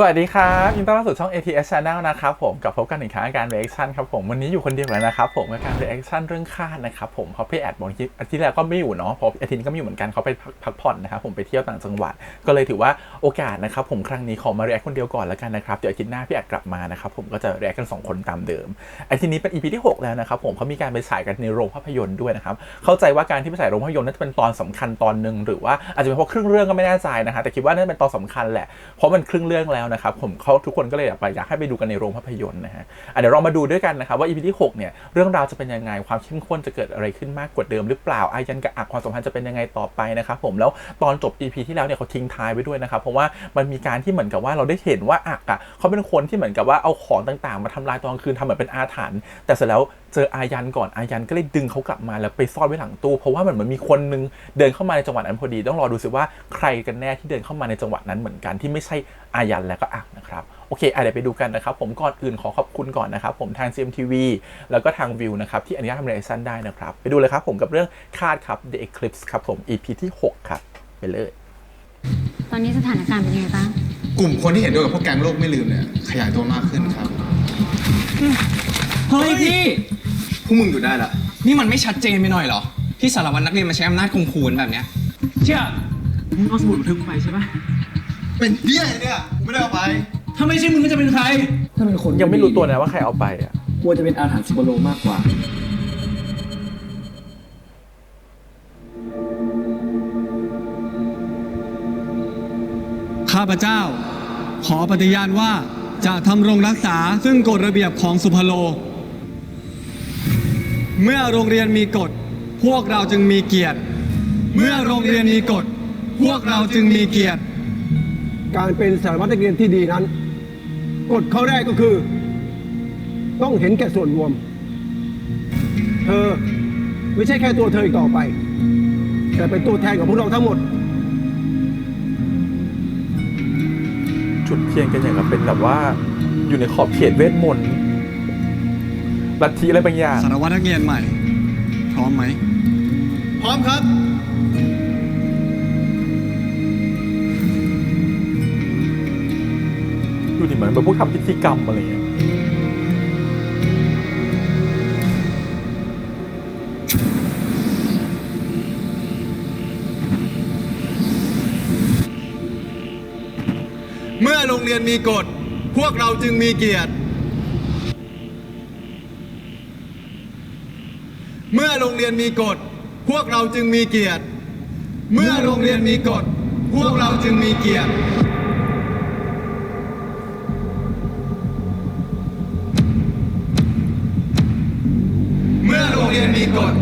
สวัสดีครับยินดีต้อนรับสู่ช่อง ATS Channel นะครับผมกับพบกันอีกครั้งการ reaction ครับผมวันนี้อยู่คนเดียวแล้วนะครับผมกับการ reaction เรื่องคาดนะครับผมเพราะพี่แอดบอกที่แล้วก็ไม่อยู่เนาะเพราะอาทิตย์นี้ก็ไม่อยู่เหมือนกันเขาไปพักผ่อนนะครับผมไปเที่ยวต่างจังหวัดก็เลยถือว่าโอกาสนะครับผมครั้งนี้ขอมา react คนเดียวก่อนแล้วกันนะครับเดี๋ยวอาทิตย์หน้าพี่แอดกลับมานะครับผมก็จะ react กัน2คนตามเดิมอาทิตย์นี้เป็น EP ที่6แล้วนะครับผมเขามีการไปฉายกันในโรงภาพยนตร์ด้วยนะครับเข้าใจว่าการที่ไปฉายโรงภาพยนตร์น่าจะเป็นตอนสำคัญตอนนึงหรือว่าอาจจะเป็นเพราะครึ่งเรื่องก็ไม่แน่ใจนะฮะแต่คิดว่าน่าจะเป็นตอนสำคัญแหละเพราะมันครึ่งเรื่องแล้วนะครับผมเขาทุกคนก็เลยอยากให้ไปดูกันในโรงภาพยนตร์นะฮะเดี๋ยวเรามาดูด้วยกันนะครับว่า EP ที่6เนี่ยเรื่องราวจะเป็นยังไงความเข้มข้นจะเกิดอะไรขึ้นมากกว่าเดิมหรือเปล่าอายันกับอักความสัมพันธ์จะเป็นยังไงต่อไปนะครับผมแล้วตอนจบ EP ที่แล้วเนี่ยเขาทิ้งท้ายไว้ด้วยนะครับเพราะว่ามันมีการที่เหมือนกับว่าเราได้เห็นว่าอักอ่ะเขาเป็นคนที่เหมือนกับว่าเอาของต่างๆมาทำลายตอนกลางคืนทำเหมือนเป็นอาถรรพ์แต่เสร็จแล้วเจออายันก่อนอายันก็เลยดึงเขากลับมาแล้วไปซ่อนไว้หลังตู้เพราะว่ามันมีคนนึงเดินเข้ามาในจังหวะนั้นพอดีต้องรอดูซิว่าใครกันแน่ที่เดินเข้ามาในจังหวะนั้นเหมือนกันที่ไม่ใช่อายันและก็อักนะครับโอเคเดี๋ยวไปดูกันนะครับผมก่อนอื่นขอขอบคุณก่อนนะครับผมทาง CMTV แล้วก็ทางวิวนะครับที่อนุญาตทำ reaction ได้นะครับไปดูเลยครับผมกับเรื่องคาดครับ The Eclipse ครับผม EP ที่6ครับไปเลยตอนนี้สถานการณ์เป็นยังไงบ้างกลุ่มคนที่เห็นด้วยกับพวกแก๊งโลกไม่ลืมเนี่ยขยายตัวมากขึ้นครับเฮ้ยพี่ พวกมึงอยู่ได้ละ นี่มันไม่ชัดเจนไปหน่อยเหรอที่สารวัตรนักเรียนมาใช้อำนาจข่มขู่แบบเนี้ยเชื่อมึงเอาสมุดบันทึกไปใช่ปะเป็นเบี้ยเนี่ยกูไม่ได้เอาไปถ้าไม่ใช่มึงก็จะเป็นใครถ้าเป็นคนยังไม่รู้ตัวนะว่าใครเอาไปอ่ะกลัวจะเป็นอาถรรพ์ซิโบโลมากกว่าข้าพเจ้าขอปฏิญาณว่าจะทำรงรักษาซึ่งกฎระเบียบของสุภโลเมื่อโรงเรียนมีกฎพวกเราจึงมีเกียรติเมื่อโรงเรียนมีกฎพวกเราจึงมีเกียรติการเป็นสารวัตรนักเรียนที่ดีนั้นกฎข้อแรกก็คือต้องเห็นแก่ส่วนรวมเธอไม่ใช่แค่ตัวเธออีกต่อไปแต่เป็นตัวแทนของพวกเราทั้งหมดจุดเทียนกันอย่างกับเป็นแบบว่าอยู่ในขอบเขตเวทมนต์ลัทธิอะไรบางอย่างสารวัตรนักเรียนใหม่พร้อมไหมพร้อมครับดูดิเหมือนเป็นพวกทำพิธีกรรมอะไรอย่างเงี้ยเมื่อโรงเรียนมีกฎพวกเราจึงมีเกียรติเมื่อโรงเรียนมีกฎพวกเราจึงมีเกียรติเมื่อโรงเรียนมีกฎพวกเราจึงมีเกียรติเมื่อโรงเรียนมีกฎ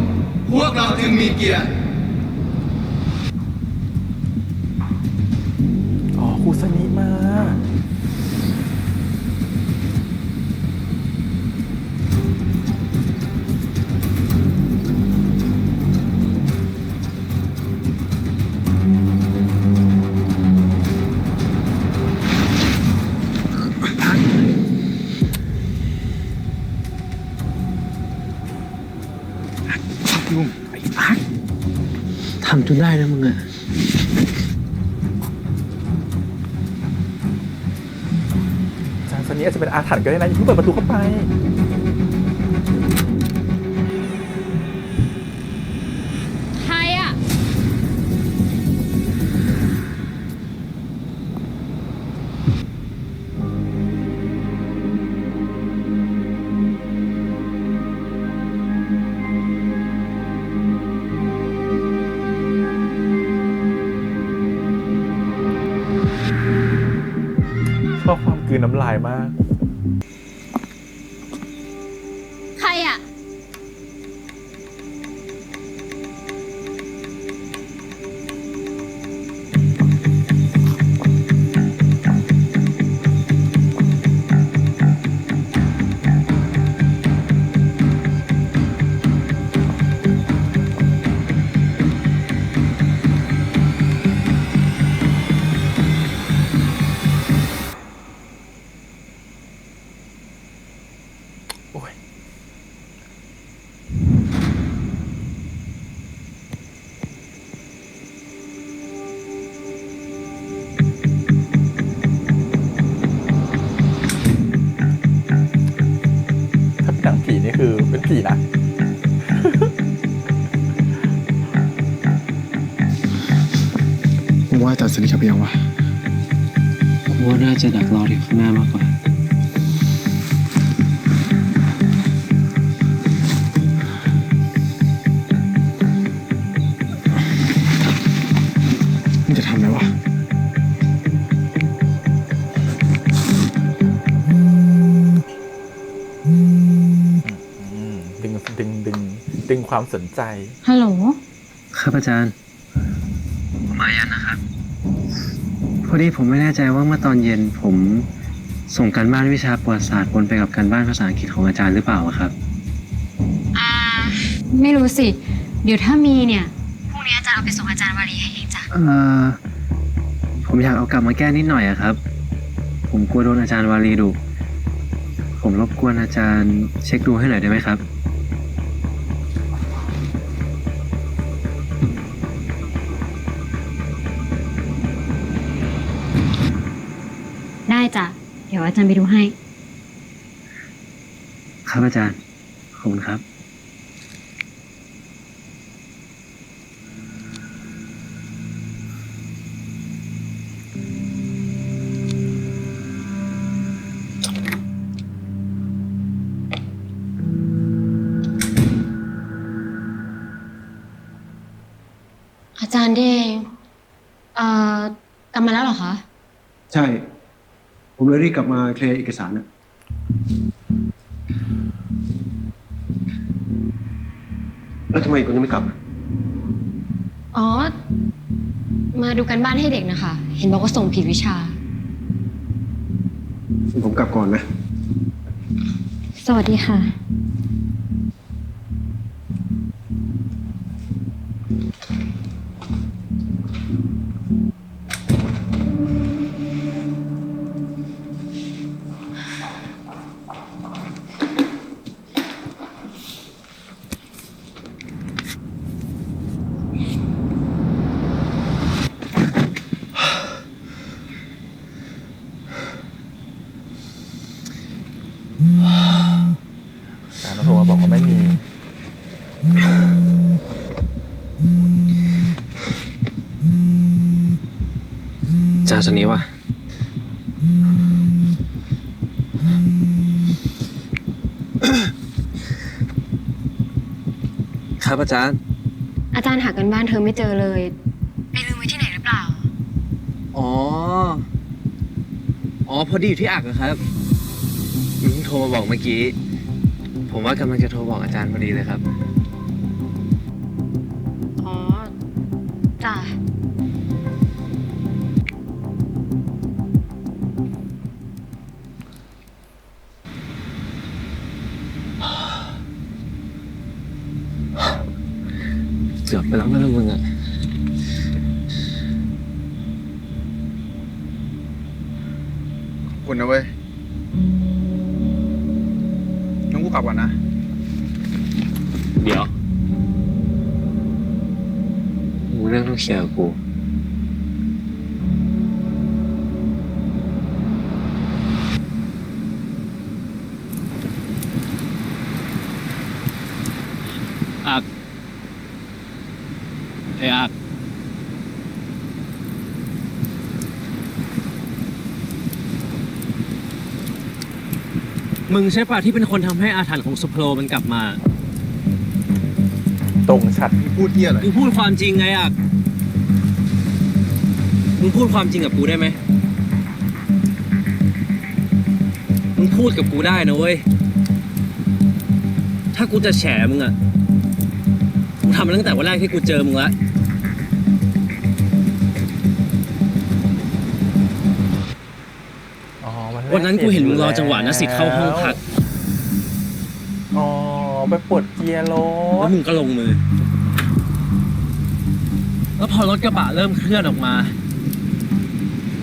พวกเราจึงมีเกียรติอ๋อครูสนิมาไอ้อาร์ตทำจนได้นะมึงอะจางสนี้อาจจะเป็นอาถรรพ์ก็ได้นะอย่าเพิ่งเปิดประตูเข้าไปใครอะชอบความกลืนน้ำลายมากใครอะ นี่คือเป็นผีนะ ผมว่าอาจารย์สนิทกับยังวะ กูว่าน่าจะดักรออยู่ข้างหน้ามากกว่า มันจะทำอะไรวะ ดึงความสนใจ ฮัลโหล ครับอาจารย์ผมอายันนะครับ พอดีผมไม่แน่ใจว่าเมื่อตอนเย็นผมส่งการบ้านวิชาประวัติศาสตร์ปนไปกับการบ้านภาษาอังกฤษของอาจารย์หรือเปล่าครับ ไม่รู้สิ เดี๋ยวถ้ามีเนี่ย พรุ่งนี้อาจารย์เอาไปส่งอาจารย์วารีให้เองจ้ะ ผมอยากเอากลับมาแก้นิดหน่อยอะครับ ผมกลัวโดนอาจารย์วารีดุผมรบกวนอาจารย์เช็คดูให้หน่อยได้ไหมครับ ได้จ้ะ เดี๋ยวอาจารย์ไปดูให้ ครับอาจารย์ ขอบคุณครับ อาจารย์เดงกลับมาแล้วเหรอคะ ใช่ ผมเลยรีบกลับมาเคลียร์เอกสารนะแล้วทำไมคุณยังไม่กลับ อ๋อ มาดูกันบ้านให้เด็กนะคะ เห็นบอกว่าส่งผิดวิชา ผมกลับก่อนนะ สวัสดีค่ะ อาจารย์โทรมาบอกว่าไม่มี อาจารย์สนี้วะครับอาจารย์ อาจารย์หากันบ้านเธอไม่เจอเลย ไปลืมไว้ที่ไหนหรือเปล่า อ๋อ พอดีอยู่ที่อักนะครับลุงโทรมาบอกเมื่อกี้ ผมว่ากำลังจะโทรบอกอาจารย์พอดีเลยครับ อ๋อ จ้ะ เกือบไปแล้วนะมึงอะ ขอบคุณนะเว้ยน้องกูกลับก่อนนะ เดี๋ยวมึงเรื่องต้องเคลียร์กับกู อักไอ้อักมึงใช่ป่ะที่เป็นคนทำให้อาถรรพ์ของสุโพลมันกลับมา ตรงชัด พูดเที่ยอะไร มึงพูดความจริงไงอ่ะ มึงพูดความจริงกับกูได้ไหม มึงพูดกับกูได้นะเว้ย ถ้ากูจะแฉมึงอ่ะ กูทำมาตั้งแต่วันแรกที่กูเจอมึงละ อ๋อ วันนั้นกูเห็นมึงรอจังหวะนะสิทธิ์เข้าห้องพัก อ๋อ ไปปวดเกียร์ร แล้ ถ วมึงก็ลงมือ แล้วพอรถกระบะเริ่มเคลื่อนออกมา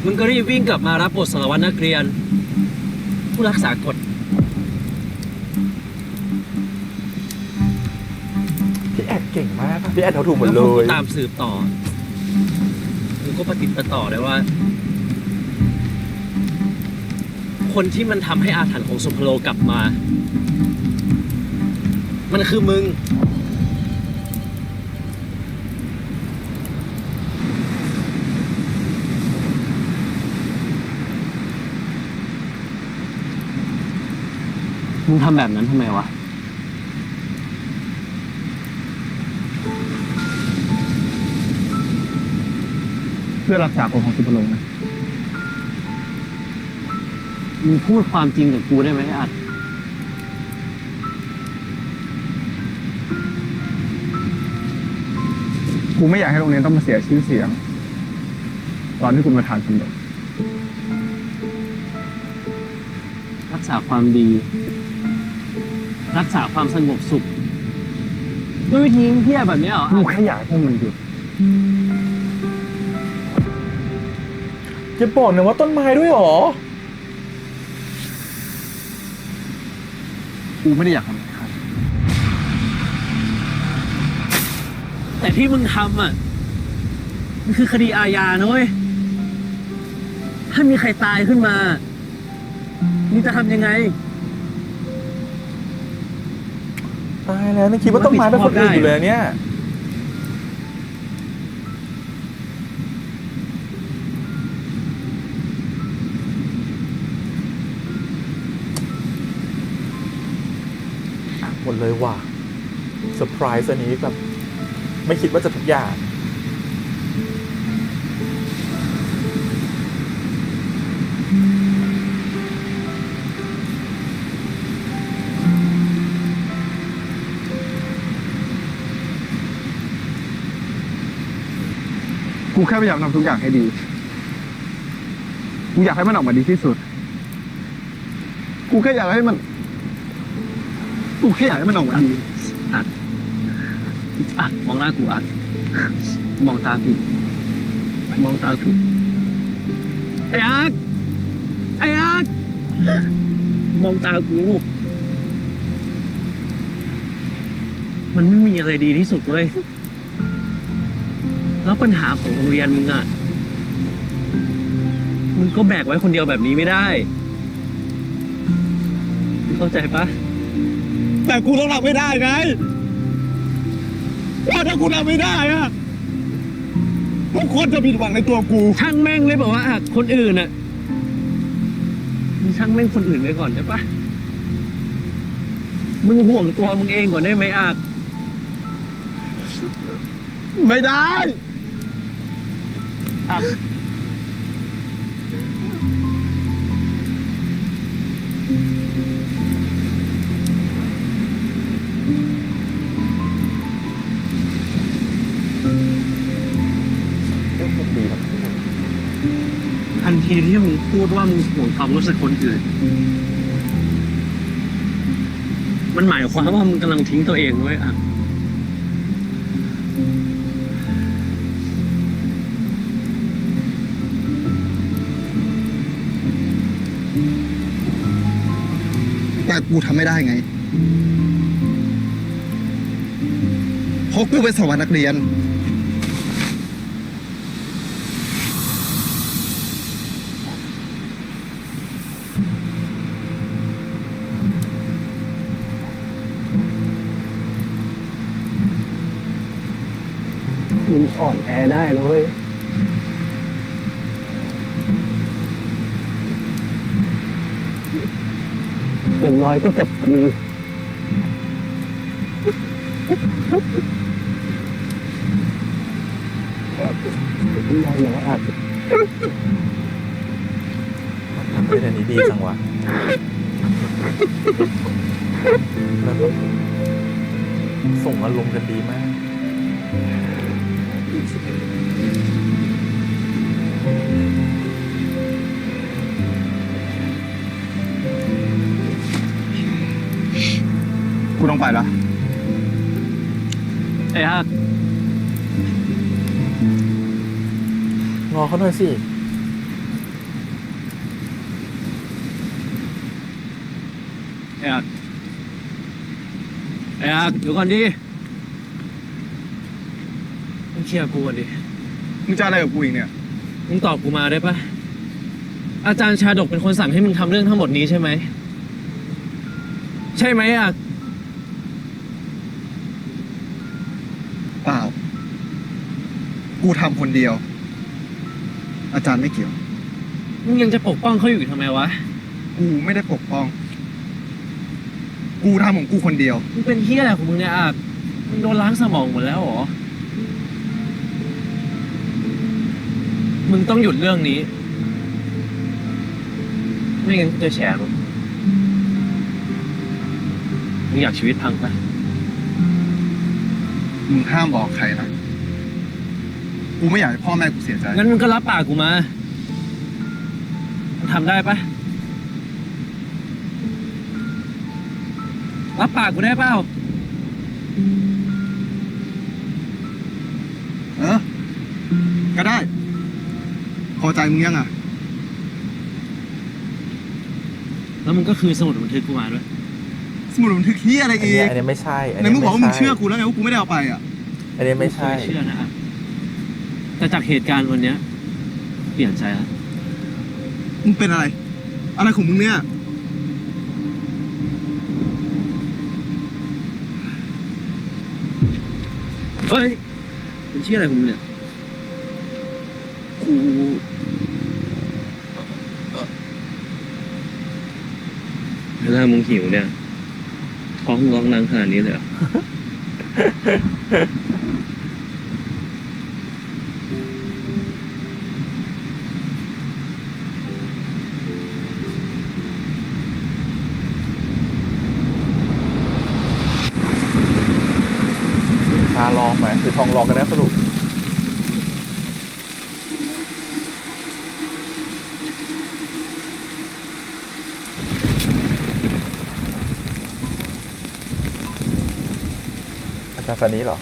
มึงก็รีบวิ่งกลับมารับบทสารวัตรนักเรียน ผู้รักษากฎ พี่แอดเก่งมากอะพี่แอดเขาถูกหมด แล้ว เล พอกู ย ตามสืบต่อ กูก็ประติดประต่อได้ว่า คนที่มันทำให้อาถรรพ์ของสุโพโลกลับมา มันคือมึง มึงทำแบบนั้นทำไมวะ เพื่อรักษาคนของสุภโลงนะ มึงพูดความจริงกับกูได้ไหมอัด กูไม่อยากให้โรงเรียนต้องมาเสียชื่อเสียง ตอนที่คุณประธานกำหนด รักษาความดี รักษาความสงบสุข ด้วยวิธีเที่ยแบบนี้เหรอ กูแค่อยากให้มันหยุด จะบอกนะว่าต้นไม้ด้วยเหรอ กูไม่ได้อยากทำอะไรใคร แต่ที่มึงทำอ่ะ มันคือคดีอาญานะเว้ย ถ้ามีใครตายขึ้นมา มึงจะทำยังไง ตายแล้วนี่คิดว่าต้นไม้เป็นคนอื่นอยู่เลยเนี่ยหมดเลยว่ะเซอร์ไพรส์อันนี้แบบไม่คิดว่าจะทุกอย่างกูแค่พยายามทำทุกอย่างให้ดี กูอยากให้มันออกมาดีที่สุด กูแค่อยากให้มันออกมาดี อัดมองหน้ากูอัด มองตากูมองตากูไอ้อัดไอ้อัดมองตากูมันไม่มีอะไรดีที่สุดเลยแล้วปัญหาของโรงเรียนมึงอ่ะมึงก็แบกไว้คนเดียวแบบนี้ไม่ได้มึงเข้าใจปะ แต่กูต้องรับไม่ได้ไงว่าถ้ากูรับไม่ได้อะทุกคนจะผิดหวังในตัวกู ช่างแม่งเลยบอกว่าอ่ะคนอื่นอ่ะมึงช่างแม่งคนอื่นไปก่อนได้ปะมึงห่วงตัวมึงเองก่อนได้ไหมอาจ ไม่ได้ ทันทีที่มึงพูดว่ามึงห่วงความรู้สึกคนอื่น มันหมายความว่ามึงกำลังทิ้งตัวเองไว้อ่ะ แต่กูทำไม่ได้ไง เพราะกูเป็นสารวัตรนักเรียน มึงอ่อนแอได้นะเว้ยอย่างน้อยก็กับกูมองอย่างอาจ เป็นอันนี้ดีจังวะแล้วก็ส่งอารมณ์กันดีมาก กูต้องไปละ ไอ้อาจ งอเขาหน่อยสิ ไอ้อาจเดี๋ยวก่อนดิมึงเคลียร์กูก่อนดิ มึงจะอะไรกับกูอีกเนี่ย มึงตอบกูมาได้ปะอาจารย์ชาดกเป็นคนสั่งให้มึงทำเรื่องทั้งหมดนี้ใช่ไหม ใช่ไหมอ่ะ กูทำคนเดียว อาจารย์ไม่เกี่ยว มึงยังจะปกป้องเขาอยู่ทำไมวะ กูไม่ได้ปกป้อง กูทำของกูคนเดียว มึงเป็นเฮียอะไรของมึงเนี่ยอาจมึงโดนล้างสมองหมดแล้วเหรอ มึงต้องหยุดเรื่องนี้ ไม่งั้นกูจะแฉมึงมึงอยากชีวิตพังปะ มึงห้ามบอกใครนะ กูไม่อยากให้พ่อแม่กูเสียใจ งั้นมึงก็รับปากกูมามึงทำได้ปะรับปากกูได้เปล่า ก็ได้ พอใจมึงยังอ่ะ แล้วมึงก็คืนสมุดบันทึกกูมาด้วย สมุดบันทึกเฮียอะไร อัน อี นี้ ก อันนี้ไม่ใช่ ไหนมึงบอกว่ามึงเชื่อกูแล้วไงว่ากูไม่ได้เอาไปอ่ะ อันนี้ไม่ใช่ กูเคยเชื่อนะอ่ะแต่จากเหตุการณ์วันเนี้ย เปลี่ยนใจแล้ว มึงเป็นอะไร อะไรของมึงเนี่ย เฮ้ยเป็นเชื่ออะไรของมึงเนี่ย กูเวลามึงหิวเนี่ยท้องร้องดังขนาดนี้เลยเหรอ ชาลองไหมหรือทองลองกันแน่สรุปอาจารย์สันนี้เหรอ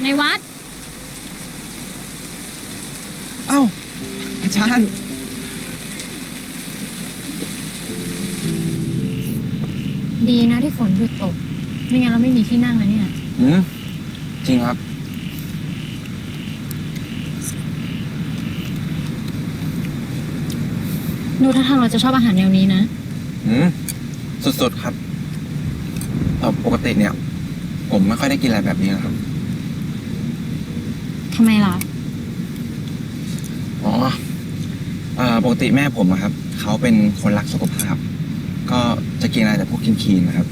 ในวัด เอ้า อาจารย์ ดีนะที่ฝนหยุดตก ไม่งั้นเราไม่มีที่นั่งแล้วเนี่ย จริงครับ ดูท่าทางเราจะชอบอาหารแนวนี้นะ สุดๆครับแต่ปกติเนี่ย ผมไม่ค่อยได้กินอะไรแบบนี้นะครับ ทำไมล่ะ อ๋อปกติแม่ผมอะครับ เขาเป็นคนรักสุขภาพ ก็จะกินอะไรแต่พวกคีนๆนะครับ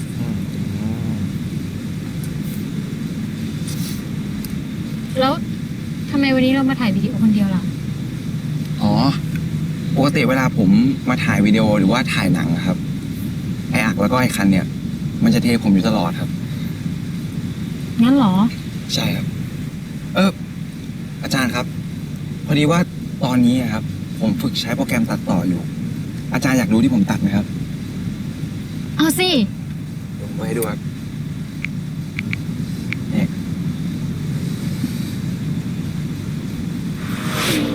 แล้วทำไมวันนี้เรามาถ่ายวิดีโอคนเดียวล่ะ อ๋อ ปกติเวลาผมมาถ่ายวิดีโอหรือว่าถ่ายหนังอะครับ ไอ้อักแล้วก็ไอ้คันเนี่ย มันจะเทผมอยู่ตลอดครับ งั้นเหรอ ใช่ครับ อาจารย์ครับ พอดีว่าตอนนี้อะครับ ผมฝึกใช้โปรแกรมตัดต่ออยู่ อาจารย์อยากรู้ที่ผมตัดไหมครับ เอาสิ เดี๋ยวผมให้ดูครับนี่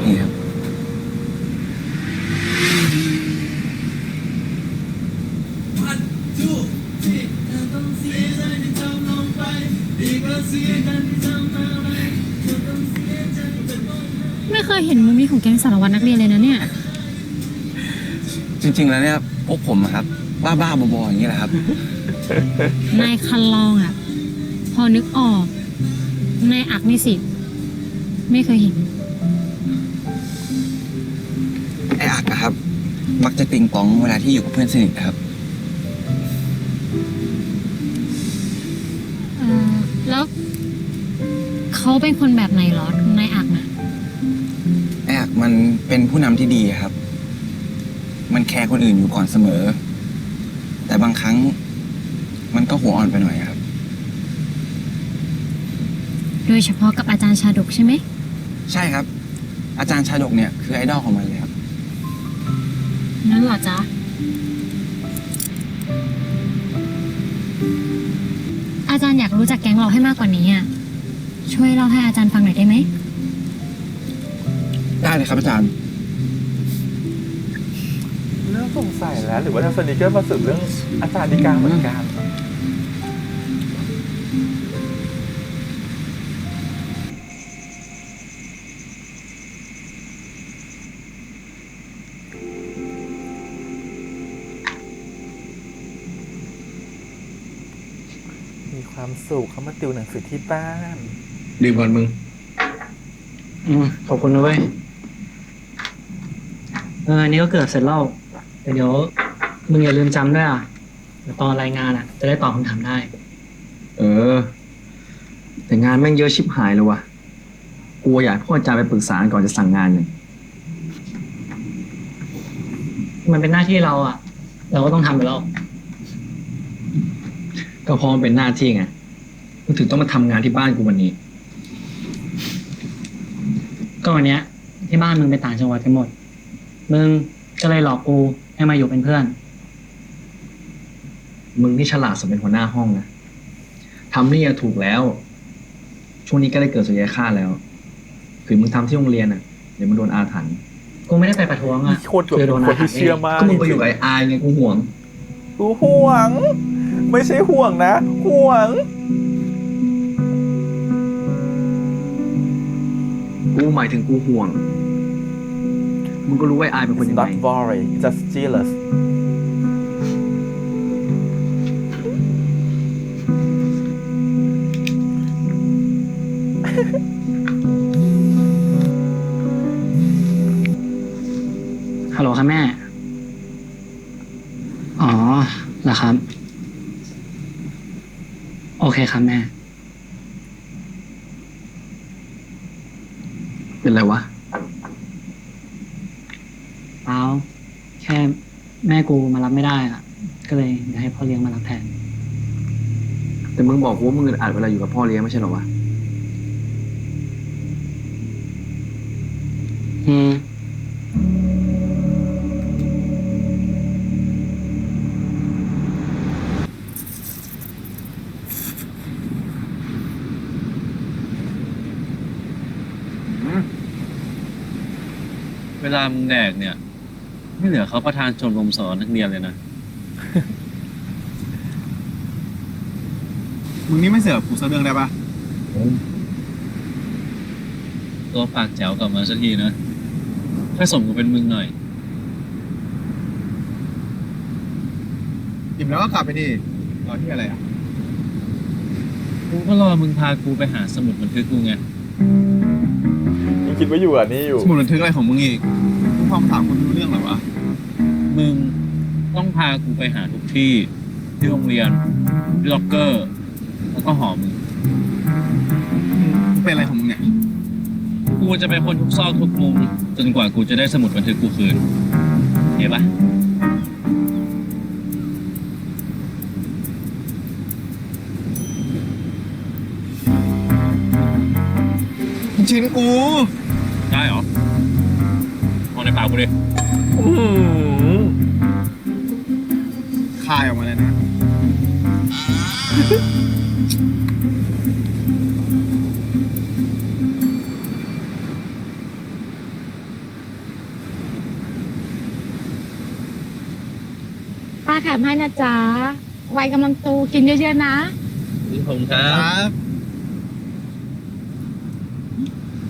นี่ครับ ไม่เคยเห็นมุมนี้ของแก๊งสารวัตรนักเรียนเลยนะเนี่ย จริง ๆ แล้วเนี่ยพวกผมอะครับ บ้าๆบอๆอย่างนี้แหละครับ นายคันลองอ่ะ พอนึกออก นายอักนี่สิ ไม่เคยเห็น ไอ้อักอะครับ มักจะติงปองเวลาที่อยู่กับเพื่อนสนิทครับ แล้วเขาเป็นคนแบบไหนเหรอนายอักนะ ไอ้อักมันเป็นผู้นำที่ดีอะครับ มันแคร์คนอื่นอยู่ก่อนเสมอ แต่บางครั้ง มันก็หัวอ่อนไปหน่อยครับ โดยเฉพาะกับอาจารย์ชาดกใช่ไหม ใช่ครับ อาจารย์ชาดกเนี่ยคือไอดอลของมันเลยครับ นั่นเหรอจ๊ะ อาจารย์อยากรู้จักแก๊งเราให้มากกว่านี้อ่ะ ช่วยเล่าให้อาจารย์ฟังหน่อยได้ไหม ได้เลยครับอาจารย์ เรื่องสงสัยแล้ว หรือว่าทางสนิเกอร์มาสืบเรื่องอาจารย์ดีกาเหมือนกัน มี ความสุขเขามาติวหนังสือที่บ้าน ดื่มก่อนมึง ขอบคุณนะเว้ยอันนี้ก็เกือบเสร็จแล้วแต่เดี๋ยวมึงอย่าลืมจำด้วยอ่ะเดี๋ยวตอนรายงานอ่ะ จะได้ตอบคำถามได้ แต่งานแม่งเยอะชิบหายเลยว่ะกลัวอยากให้พ่ออาจารย์ไปปรึกษาก่อนจะสั่งงานเนี่ย มันเป็นหน้าที่เราอ่ะ เราก็ต้องทำไปแล้ว ก็เพราะมันเป็นหน้าที่ไงมึงถึงต้องมาทำงานที่บ้านกูวันนี้ ก็วันเนี้ย ที่บ้านมึงไปต่างจังหวัดกันหมด มึงก็เลยหลอกกูให้มาอยู่เป็นเพื่อน มึงนี่ฉลาดสมเป็นหัวหน้าห้องนะทำนี่ถูกแล้ว ช่วงนี้ก็ได้เกิดสุริยฆาตแล้ว คือมึงทำที่โรงเรียนอ่ะเดี๋ยวมึงโดนอาถรรพ์ กูไม่ได้ไปประท้วงอ่ะ โคตรแบบคนที่เชื่อมาก ก็มึงไปอยู่กับไอ้อายไงกูห่วง กูห่วง ไม่ใช่ห่วงนะ ห่วง กูหมายถึงกูห่วง มึงก็รู้ว่าไอ้อายเป็นคนยังไง Not worry just jealous ฮัลโหลครับแม่ อ๋อเหรอครับ โอเคครับแม่ เป็นไรวะ เปล่าแค่แม่กูมารับไม่ได้อ่ะ ก็เลยเดี๋ยวให้พ่อเลี้ยงมารับแทน แต่มึงบอกกูว่ามึงอึดอัดเวลาอยู่กับพ่อเลี้ยงไม่ใช่เหรอวะ อืม เวลามึงแดกเนี่ย ไม่เหลือเขาประธานชมรมสอนนักเรียนเลยนะ มึงนี่ไม่เสือกกูสักเรื่องได้ปะ ตัวปากแจ๋วกลับมาสักทีนะถ้าสมกูเป็นมึงหน่อย อิ่มแล้วก็กลับไปดิรอที่อะไรอ่ะ กูก็รอมึงพากูไปหาสมุดบันทึกกูไง ยังคิดว่าอยู่อ่ะนี่อยู่ สมุดบันทึกอะไรของมึงอีกกูฟังถามคนรู้เรื่องเหรอวะ มึงต้องพากูไปหาทุกที่ที่โรงเรียนที่ล็อกเกอร์ แล้วก็หอมึง มึงเป็นอะไรของมึงเนี่ย กูจะไปคนทุกซอกทุกมุมจนกว่ากูจะได้สมุดบันทึกกูคืนเห็นปะ ชิ้นกู ได้เหรอมองในปากกูดิ คายออกมาเลยนะ ป้าแถมให้นะจ๊ะวัยกำลังโตกินเยอะๆนะ ผมครั ครับ บ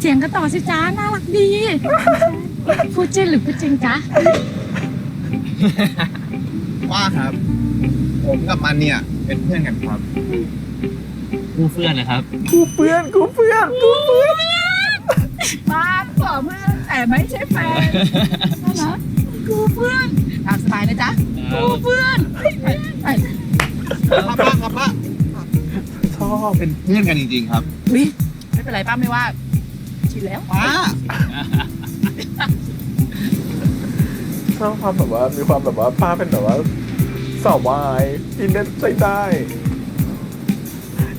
เสียงก็ต่อสิจ้าน่ารักดี พูดจริงหรือพูดจริงจ๊ะ ว่าครับ ผมกับมันเนี่ย เป็นเพื่อนกันครับ กูเพื่อนนะครับ กูเพื่อน บ้านขอเพื่อนแต่ไม่ใช่แฟนนะกูเพื่อนตามสบายนะจ๊ะกูเพื่อน ป้าครับป้า ชอบ เป็นเพื่อนกันจริงๆครับ อุ๊ยไม่เป็นไรป้าไม่ว่า ชินแล้ว ป้า ชอบความแบบว่ามีความแบบว่าป้าเป็นแบบว่าสาววายกินได้ใจได้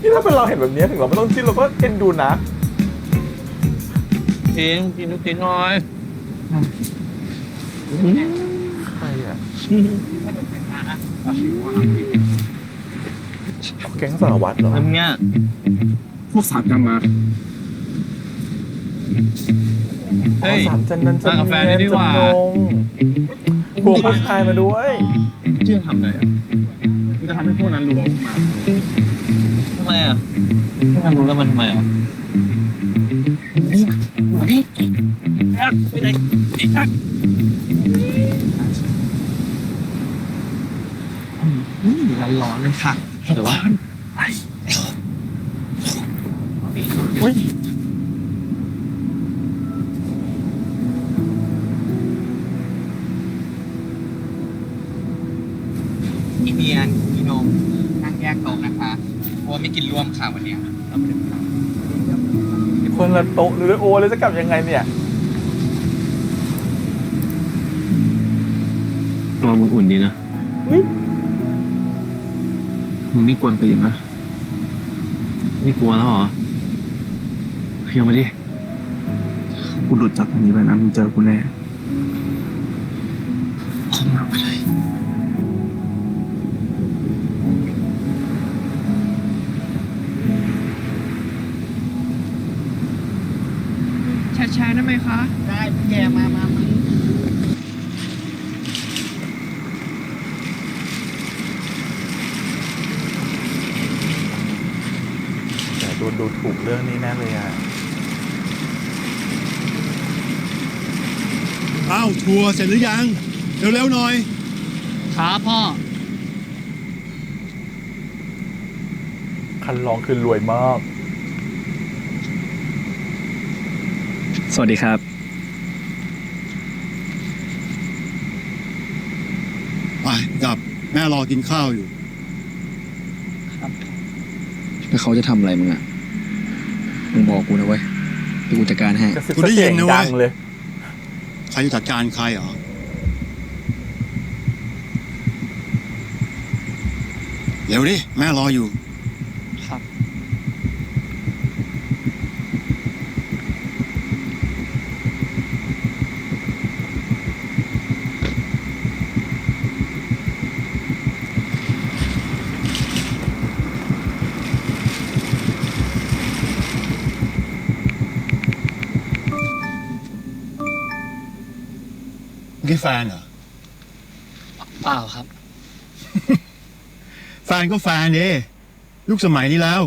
นี่ถ้าเป็นเราเห็นแบบนี้ถึงเราไม่ต้องจิ้นเราก็เอ็นดูนะ กินลูกชิ้นหน่อย ใครอ่ะแก๊งสารวัตรเหรอ มึงเนี่ย พวกสามกันมา เฮ้ย สามจันนันจัน มากับแฟนเลยดีกว่า จันนงพวกผู้ชายมาด้วย เชื่อทำอะไรอ่ะมึงจะทำให้พวกนั้นรู้ว่ามึงมา ทำไมอ่ะไม่มันรู้แล้วมันทำไมอ่ะไปไหนอีกครั้ง ร้อนๆเลยค่ะ เดี๋ยวว่า ไอ้ อุ้ย อีเมียนอีนมนั่งแยกโต๊ะนะคะเพราะว่าไม่กินรวมค่ะวันเนี้ย คนละโต๊ะหรือโอเลยจะกลับยังไงเนี่ย ตัวมึงอุ่นดีนะ มึงไม่กวนตีนนะไม่กลัวแล้วเหรอเพียงมาดิ กูหลุดจากตรงนี้ไปนะมึงเจอกูแน่คงเอาไปเลย ช้าๆได้ไหมคะ ได้แกมา แต่โดนดูถูกเรื่องนี้แน่เลยอ่ะ อ้าวทัวร์เสร็จหรือยัง เร็วๆหน่อย ครับพ่อ คันลองคือรวยมาก สวัสดีครับ ไปกลับแม่รอกินข้าวอยู่ แล้วเขาจะทำอะไรมึงอ่ะ มึงบอกกูนะเว้ยเดี๋ยวกูจัดการให้ กระซิบ กูได้ยิ เสีย น ง นะเว้ย ดังเลย ใครจะจัดการใครเหรอ เร็วดิ แม่รออยู่ ครับ นี่แฟนเหรอ เปล่าครับ แฟนก็แฟนดิยุคสมัยนี้แล้ว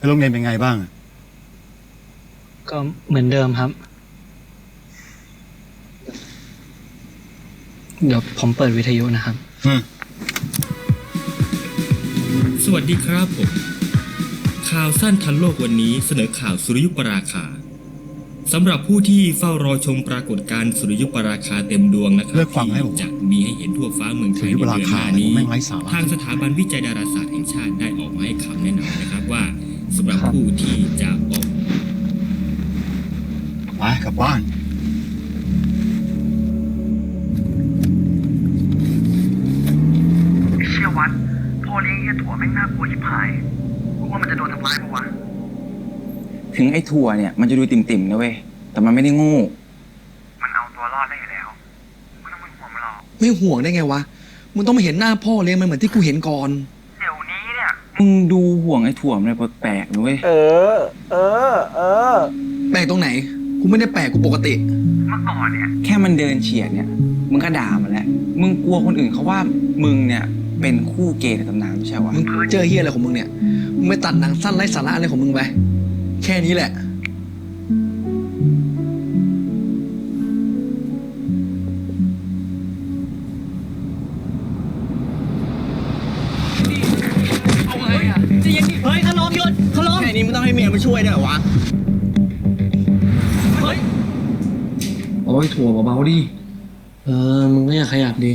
โรงเรียนเป็นไงบ้าง ก็เหมือนเดิมครับ เดี๋ยวผมเปิดวิทยุนะครับ สวัสดีครับผม ข่าวสั้นทันโลกวันนี้เสนอข่าวสุริยุปราคาสำหรับผู้ที่เฝ้ารอชมปรากฏการณ์สุริยุปราคาเต็มดวงนะครั เลิ บ กฟังให้ผม ที่จะมีให้เห็นทั่วฟ้าเมืองไท สุ ย ริยุ ใน ปรา เดือนห คา น้านี้ แม่งไร้สาระ ทางสถาบันวิจัยดาราศาสตร์แห่งชาติได้ออกมาให้คำแนะนำนะครับว่าสำหรับผู้ที่จะออก ไปกลับบ้าน เชี่ยวัดพอเลี้ยงเฮียถั่วแม่งน่ากลัวชิบหายกูว่ามันจะโดนทำร้ายปะวะ ถึงไอ้ถั่วเนี่ยมันจะดูติ่มๆนะเว้ย แต่มันไม่ได้โงู มันเอาตัวรอดได้อยู่แล้วไม่ต้องเป็นห่วงมันหรอก ไม่ห่วงได้ไงวะ มึงต้องมาเห็นหน้าพ่อเลี้ยงมันเหมือนที่กูเห็นก่อน เดี๋ยวนี้เนี่ย มึงดูห่วงไอ้ถั่วมันเลยแปลกๆนะเว้ย เออ แปลกตรงไหน กูไม่ได้แปลกกูปกติ เมื่อก่อนเนี่ย แค่มันเดินเฉียดเนี่ย มึงก็ด่ามันแล้ว มึงกลัวคนอื่นเขาว่ามึงเนี่ยเป็นคู่เกย์ในตำนานไม่ใช่วะ มึงเจอเฮียอะไรของมึงเนี่ย มึงไปตัดหนังสั้นไร้สาระอะไรของมึงไป แค่นี้แหละ เอาไงอ่ะจะยังเฮ้ยขลอมหยุดขลอม แค่นี้มึงต้องให้เมียมาช่วยด้วยเหรอวะ เฮ้ย โอ้ยถั่วเบาๆดิ มึงก็อย่าขยับดี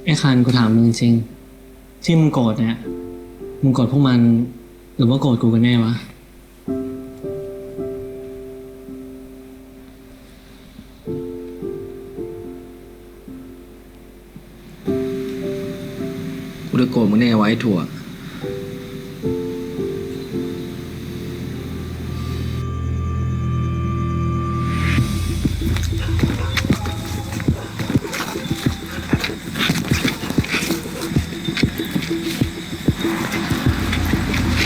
ไอ้คันกูถามมึงจริง ที่มึงโกรธเนี่ย มึงโกรธพวกมัน หรือว่าโกรธกูกันแน่วะ กูจะโกรธมึงแน่ไว้ถั่ว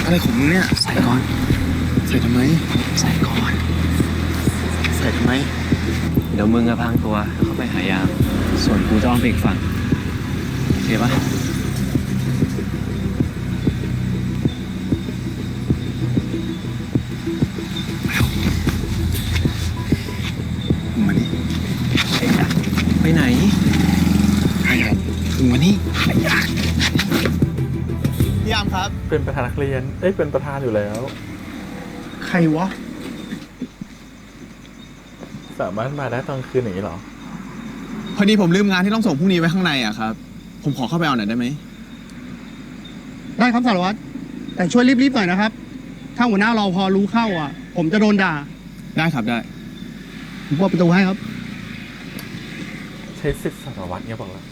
อะไรของมึงเนี่ย ใส่ก่อน ใส่ทำไม ใส่ก่อน ใส่ทำไม เดี๋ยวมึงอะพางตัวเข้าไปหายาม ส่วนกูจะอ้อมไปอีกฝั่งโอเคปะ ไ ไปไหน ไอ้ครับมึงมานี่ พี่ยามครับ เป็นประธานนักเรียน เป็นประธานอยู่แล้ว ใครวะ สามารถมาได้ตอนคืนอย่างนี้เหรอ พอดีผมลืมงานที่ต้องส่งพรุ่งนี้ไว้ข้างในอะครับ ผมขอเข้าไปเอาหน่อยได้ไหม ได้ครับสารวัตรแต่ช่วยรีบๆหน่อยนะครับ ถ้าหัวหน้ารอพอรู้เข้าอ่ะ ผมจะโดนด่า ได้ครับได้ ผมเปิดประตูให้ครับ ใช้สิทธิ์สารวัตรเนี่ยบอกแล้ว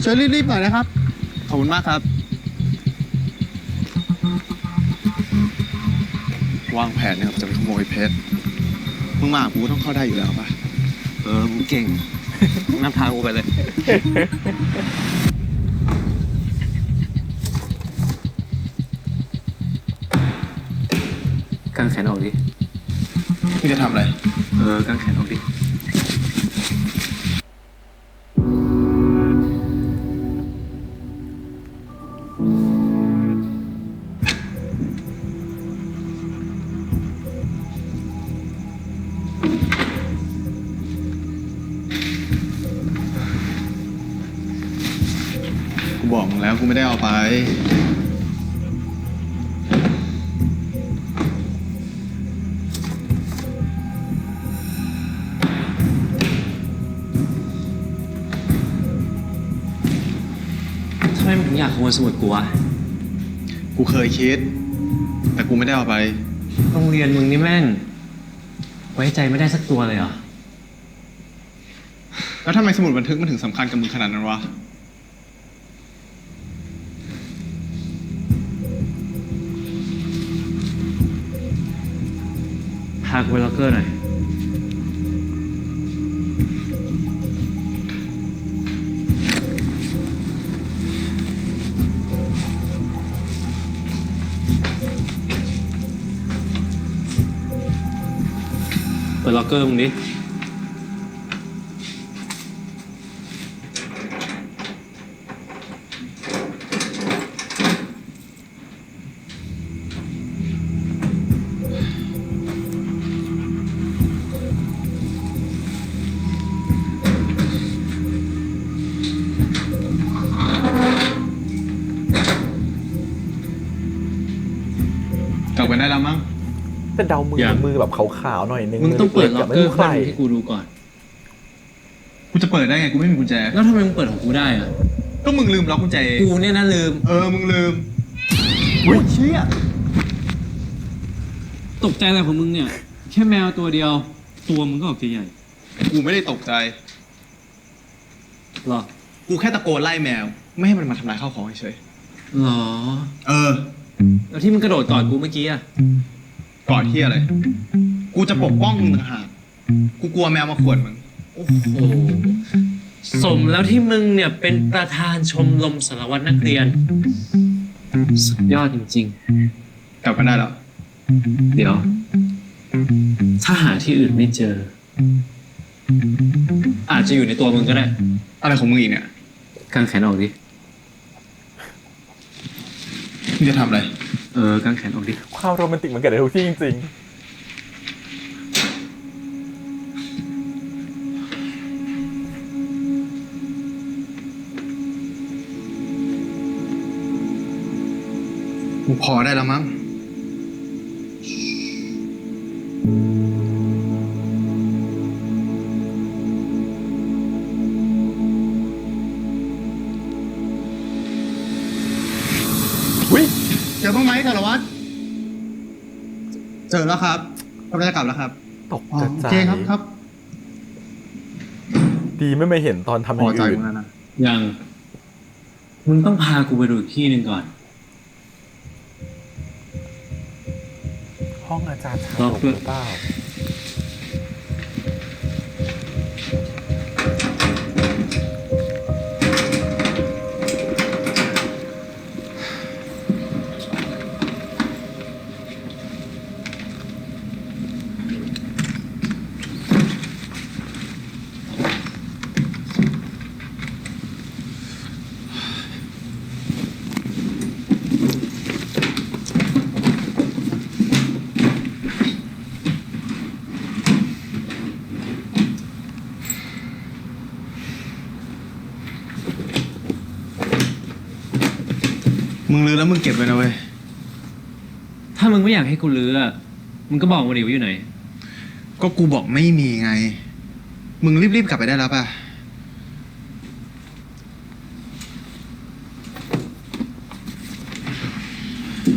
ช่วยรีบๆหน่อยนะครับ ขอบคุณมากครับ วางแผนเนี่ยจะไปขโมยเพชร มึงมากูต้องเข้าได้อยู่แล้วป่ะ มึงเก่ง นำทางกูไปเลย กางแขนออกดิ มึงจะทำอะไร กางแขนออกดิ กูบอกมึงแล้วกูไม่ได้เอาไป ทำไมมึงถึงอยากขโมยสมุดกูวะ กูเคยคิด แต่กูไม่ได้เอาไป โรงเรียนมึงนี่แม่ง ไว้ใจไม่ได้สักตัวเลยเหรอ แล้วทำไมสมุดบันทึกมันถึงสำคัญกับมึงขนาดนั้นวะ พากูไปล็อกเกอร์หน่อย เปิดล็อกเกอร์มึงดิ กลับกันได้แล้วมั้ง แต่เดามือ ยัง มือแบบขาวๆหน่อยนึง มึงต้องเปิดล็อกเกอร์ ใค ข้าง ร ในให้กูดูก่อน กูจะเปิดได้ไง กูไม่มีกุญแจ แล้วทำไมมึงเปิดของกูได้อะ ก็มึงลืมล็อกกุญแจเอง กูเนี่ยนะลืม มึงลืมอุ้ยเชี่ย ตกใจอะไรของมึงเนี่ย แค่แมวตัวเดียว ตัวมึงก็ออกจะใหญ่ กูไม่ได้ตกใจ หรอ กูแค่ตะโกนไล่แมว ไม่ให้มันมาทำลายข้าวของเฉย หรอ แล้วที่มึงกระโดดกอดกูเมื่อกี้อะ ๆก่อนที่อะไร กูจะปกป้องมึงต่างหาก กูกลัวแมวมาข่วนมึง โอ้โห สมแล้วที่มึงเนี่ยเป็นประธานชมรมสารวัตรนักเรียน สุดยอดจริง กลับกันได้แล้ว ๆ เดี๋ยว ถ้าหาที่อื่นไม่เจอ อาจจะอยู่ในตัวมึงก็ได้ อะไรของมึงอีกเนี่ย กางแขนออกดิ มึงจะทำอะไร กางแขนออกดิ ความโรแมนติกมันเกิดในทุกที่จริง กูพอได้แล้วมั้ง อุ้ย เจอบ้างไหมสารวัตรเจอแล้วครับกำลังจะกลับแล้วครับ ตก อ๋อ ใจ โอเคครับครับ ดีไม่มาเห็นตอนทำอ พอย่าง ใจ อื่น มึงแล้วนะ ยัง มึงต้องพากูไปดูอีกที่หนึ่งก่อน ห้องอาจารย์ชา ล็ ด อก ก ด้วย หรือเปล่า มึงลือแล้วมึงเก็บไว้นะเว้ย ถ้ามึงไม่อยากให้กูลื้ออะมึงก็บอกมาดิว่าอยู่ไหน ก็กูบอกไม่มีไง มึงรีบๆกลับไปได้แล้วป่ะ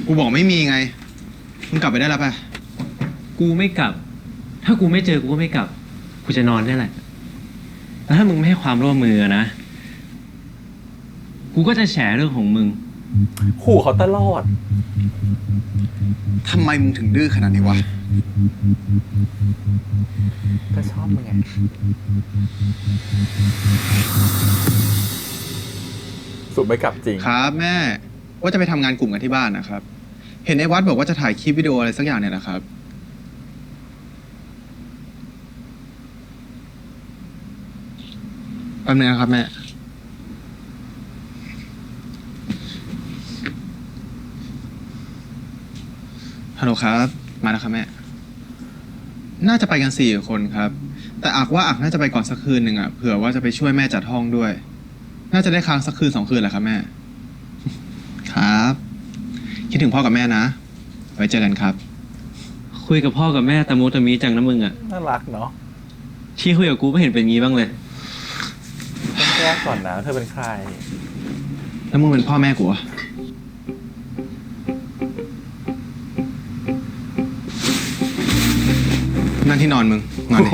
กูบอกไม่มีไง มึงกลับไปได้แล้วป่ะ กูไม่กลับ ถ้ากูไม่เจอกูก็ไม่กลับ กูจะนอนได้แหละแล้วถ้ามึงไม่ให้ความร่วมมือนะ กูก็จะแฉเรื่องของมึง ขู่เขาตลอด ทำไมมึงถึงดื้อขนาดนี้วะ ก็ชอบมึงไงสุดไม่กลับจริง ครับแม่ ว่าจะไปทำงานกลุ่มกันที่บ้านนะครับ เห็นไอ้วัดบอกว่าจะถ่ายคลิปวิดีโออะไรสักอย่างเนี่ยนะครับ แป๊บนึงนะครับแม่ ฮัลโหลครับ มาแล้วครับแม่ น่าจะไปกัน4 คนครับ แต่อักว่าอักน่าจะไปก่อนสักคืนหนึ่งอ่ะ เผื่อว่าจะไปช่วยแม่จัดห้องด้วย น่าจะได้ค้างสักคืน2 คืนแหละครับแม่ ครับ คิดถึงพ่อกับแม่นะ ไว้เจอกันครับ คุยกับพ่อกับแม่ตะมูตะมีจังนะมึงอะ น่ารักเนาะ ที่คุยกับกูไม่เห็นเป็นงี้บ้างเลย ต้องแยกก่อนนะเธอเป็นใคร แล้วมึงเป็นพ่อแม่กูอะนั่นที่นอนมึง นอนดิ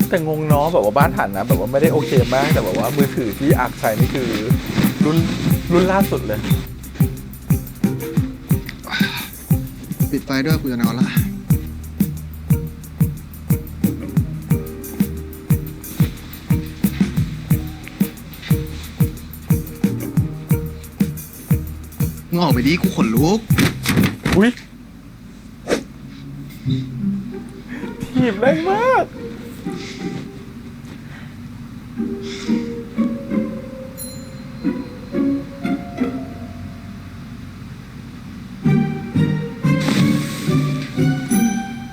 แต่งงเนาะแบบว่าบ้านหันนะ แบบว่าไม่ได้โอเคมากแต่แบบว่ามือถือที่อักใช้นี่คือรุ่นล่าสุดเลย ปิดไฟด้วยกูจะนอนละมึงออกไปดิกูขนลุก อุ้ยถีบแรงมาก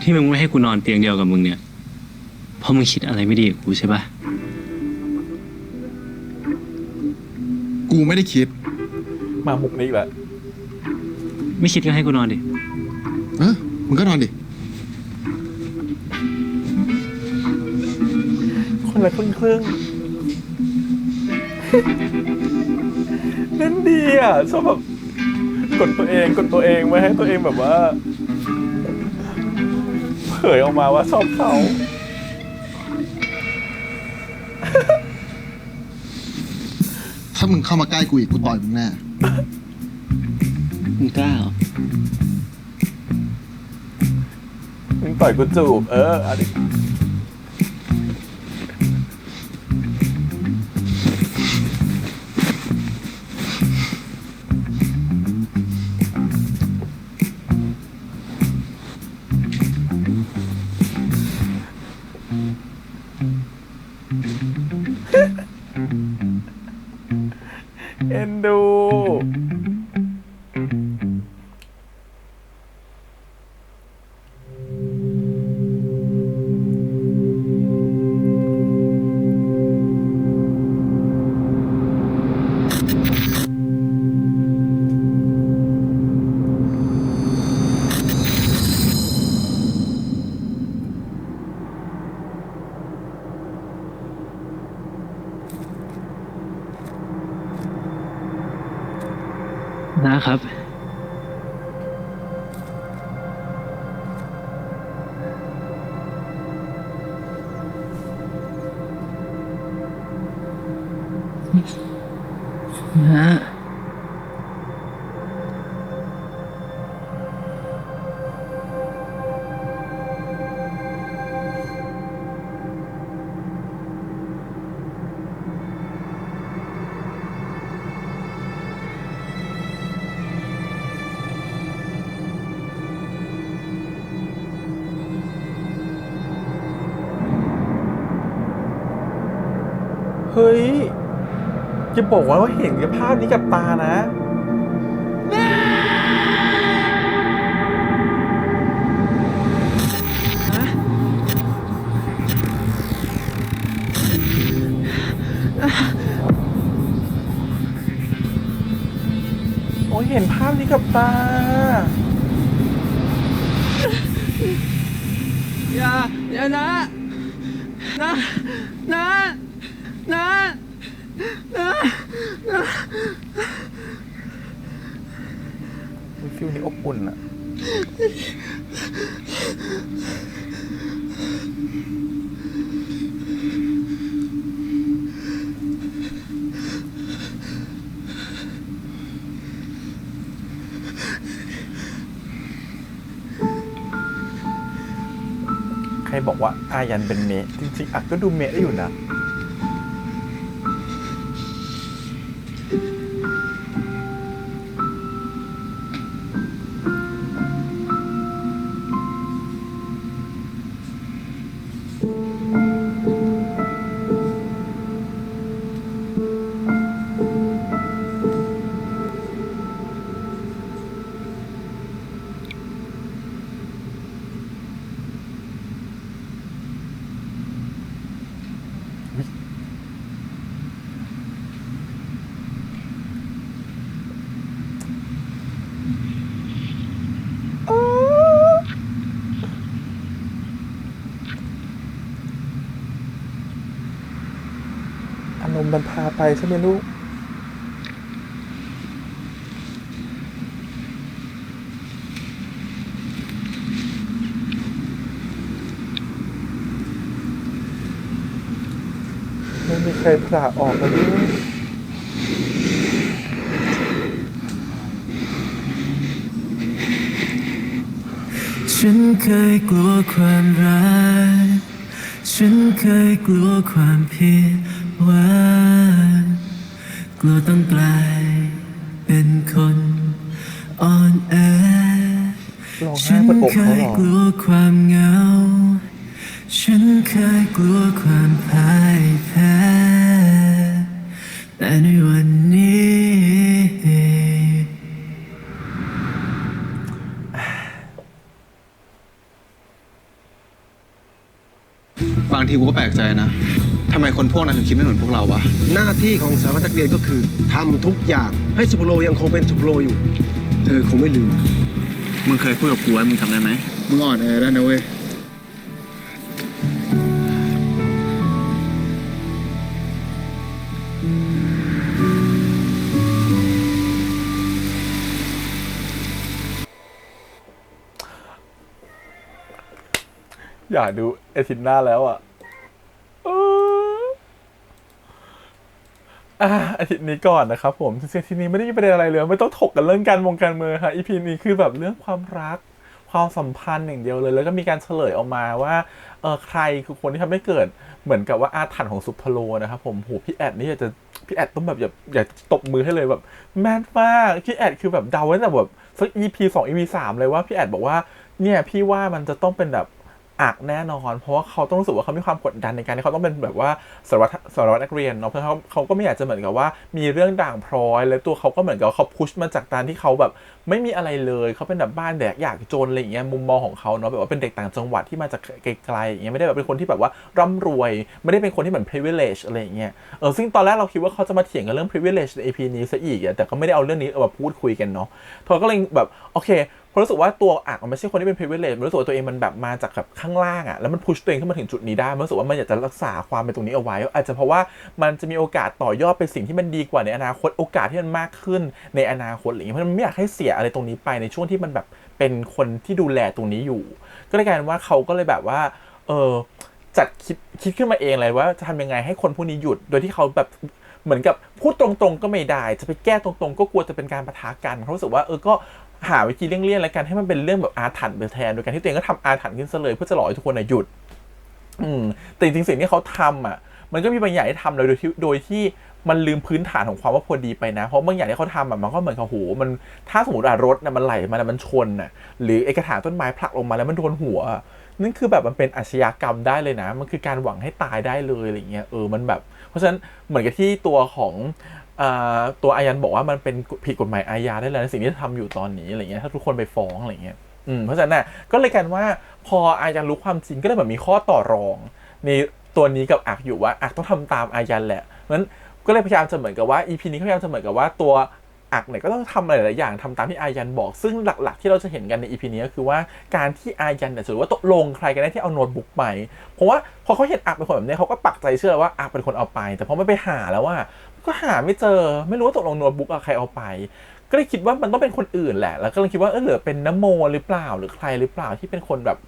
ที่มึงไม่ให้กูนอนเตียงเดียวกับมึงเนี่ย เพราะมึงคิดอะไรไม่ดีกับกูใช่ปะ กูไม่ได้คิด มามุกนี้อีกแล้ว ไม่คิดก็ให้กูนอนดิ มึงก็นอนดิ คนละครึ่งเล่นดีอ่ะชอบแบบกดตัวเองไว้ให้ตัวเองแบบว่าเผยออกมาว่าชอบเขา ถ้ามึงเข้ามาใกล้กูอีกกูต่อยมึงแน่ มึงกล้าเหรอ มึงต่อยกูจูบอันนี้เอ็นดู นะครับ นะ เฮ้ยจะบอกว่าเห็นภาพนี้กับตานะ ไ เห็นภาพนี้กับตาอย่านะฟิลนี้อบอุ่นอะใครบอกว่าอายันเป็นเมะจริงๆอักก็ดูเมะได้อยู่นะอารมณ์มันพาไปใช่ไหมลูกไม่มีใครผละออกเลยลูกฉันเคยกลัวความรักฉันเคยกลัวความผิดหวังกลัวต้องกลายเป็นคนอ่อนแอฉันเคยกลัวความเหงาฉันเคยกลัวความพ่ายแพ้แต่ในวันนี้บางทีกูก็แปลกใจนะทำไมคนพวกนั้นถึงคิดไม่เหมือนพวกเราวะ หน้าที่ของสารวัตรนักเรียนก็คือทำทุกอย่างให้สุภโลยังคงเป็นสุภโลอยู่ เธอคงไม่ลืม มึงเคยพูดกับกูไว้มึงทำได้ไหมมึงอ่อนแอได้นะเว้ยอยากดูอาทิตย์หน้าแล้วอ่ะอาทิตย์นี้ก่อนนะครับผมจริงๆทีนี้ไม่ได้มีประเด็นอะไรเลยไม่ต้องถกกันเรื่องการเมืองค่ะอีพีนี้คือแบบเรื่องความรักความสัมพันธ์อย่างเดียวเลยแล้วก็มีการเฉลยออกมาว่าใครคือคนที่ทำให้เกิดเหมือนกับว่าอาถรรพ์ของสุภโลนะครับผมโหพี่แอดนี่พี่แอดต้องแบบอยากตบมือให้เลยแบบแม่นมากพี่แอดคือแบบเดาไว้แต่แบบสัก EP 2 EP 3เลยว่าพี่แอดบอกว่าเนี่ยพี่ว่ามันจะต้องเป็นแบบอักแน่นอนเพราะว่าเขาต้องรู้สึกว่าเขามีความกดดันในการที่เขาต้องเป็นแบบว่าสารวัตรนักเรียนเนาะเพราะเขาก็ไม่อยากจะเหมือนกับว่ามีเรื่องด่างพร้อยแล้วตัวเขาก็เหมือนกับเขาพุชมาจากการที่เขาแบบไม่มีอะไรเลยเขาเป็นแบบบ้านแดกอยากจนอะไรอย่างเงี้ยมุมมองของเขาเนาะแบบว่าเป็นเด็กต่างจังหวัดที่มาจากไกลๆอย่างเงี้ยไม่ได้แบบเป็นคนที่แบบว่าร่ำรวยไม่ได้เป็นคนที่เหมือน privilege อะไรอย่างเงี้ยซึ่งตอนแรกเราคิดว่าเขาจะมาเถียงกันเรื่อง privilege ใน EP นี้ซะอีกแต่ก็ไม่ได้เอาเรื่องนี้มาพูดคุยกันเนาะเขาก็เลยแบบโอเคเพราะรู้สึกว่าตัวอักมันไม่ใช่คนที่เป็น privilege มันรู้สึกว่าตัวเองมันแบบมาจากแบบข้างล่างแล้วมันพุชตัวเองขึ้นมาถึงจุดนี้ได้มันรู้สึกว่ามันอยากจะรักษาความเป็นตรงนี้เอาไว้อาจจะเพราะว่ามันจะมีโอกาสต่อยอดไปสิ่งที่มันดีกว่าในอนาคตโอกาสที่มันมากขึ้นในอนาคตอะไรอย่างเงี้ยเพราะมันไม่อยากให้เสียอะไรตรงนี้ไปในช่วงที่มันแบบเป็นคนที่ดูแลตรงนี้อยู่ก็เลยกลายเป็นว่าเขาก็เลยแบบว่าจัดคิดขึ้นมาเองเลยว่าจะทำยังไงให้คนพวกนี้หยุดโดยที่เขาแบบเหมือนกับพูดตรงๆก็ไม่ได้จะไปแก้ตรงๆก็กลัวจะเป็นการปะทะกันเขารู้สึกว่าก็หาวิธีเลี่ยงๆแล้วกันให้มันเป็นเรื่องแบบอาถรรพ์ไปแทนโดยการที่ตัวเองก็ทำอาถรรพ์ขึ้นซะเลยเพื่อจะหลอกให้ทุกคนหยุดแต่จริงๆสิ่งที่เขาทำมันก็มีบางอย่างที่ทำเลยโดยที่มันลืมพื้นฐานของความว่าพอดีไปนะเพราะบางอย่างที่เขาทำมันก็เหมือนกับโหมันถ้าสมมติรถมันไหลมาแล้วมันชนหรือไอ้กระถางต้นไม้ผลักลงมาแล้วมันโดนหัวนั่นคือแบบมันเป็นอาชญากรรมได้เลยนะมันคือการหวังให้ตายได้เลยอะไรเงี้ยมันแบบเพราะฉะนั้นเหมือนกับที่ตัวของตัวอายันบอกว่ามันเป็นผิดกฎหมายอาญาได้เลยในสิ่งที่ทำอยู่ตอนนี้อะไรเงี้ยถ้าทุกคนไปฟ้องอะไรเงี้ยเพราะฉะนั้นก็เลยกันว่าพออายันรู้ความจริงก็เลยแบบมีข้อต่อรองในตัวนี้กับอักอยู่ว่าอักต้องทำตามอายันแหละเพราะฉะนั้นก็เลยพยายามจะเหมือนกับว่า EP นี้พยายามจะเหมือนกับว่าตัว อักเนี่ยก็ต้องทำหลายๆอย่างทำตามที่อายันบอกซึ่งหลักๆที่เราจะเห็นกันใน EP นี้ก็คือว่าการที่อายันเนี่ยจะรู้ว่าตกลงใครกันแน่ที่เอาโน้ตบุ๊กไปเพราะว่าพอเขาเห็นอักเป็นคนแบบนี้เขาก็ปักใจเชื่อว่าอักเป็นคนเอาไปแต่พอไม่ไปหาแล้วว่าก็หาไม่เจอไม่รู้ว่าตกลงโน้ตบุ๊กใครเอาไปก็เลยคิดว่ามันต้องเป็นคนอื่นแหละแล้วก็เลยคิดว่าเหลือเป็นนโมหรือเปล่าหรือใครหรือเปล่าที่เป็นคนแบบ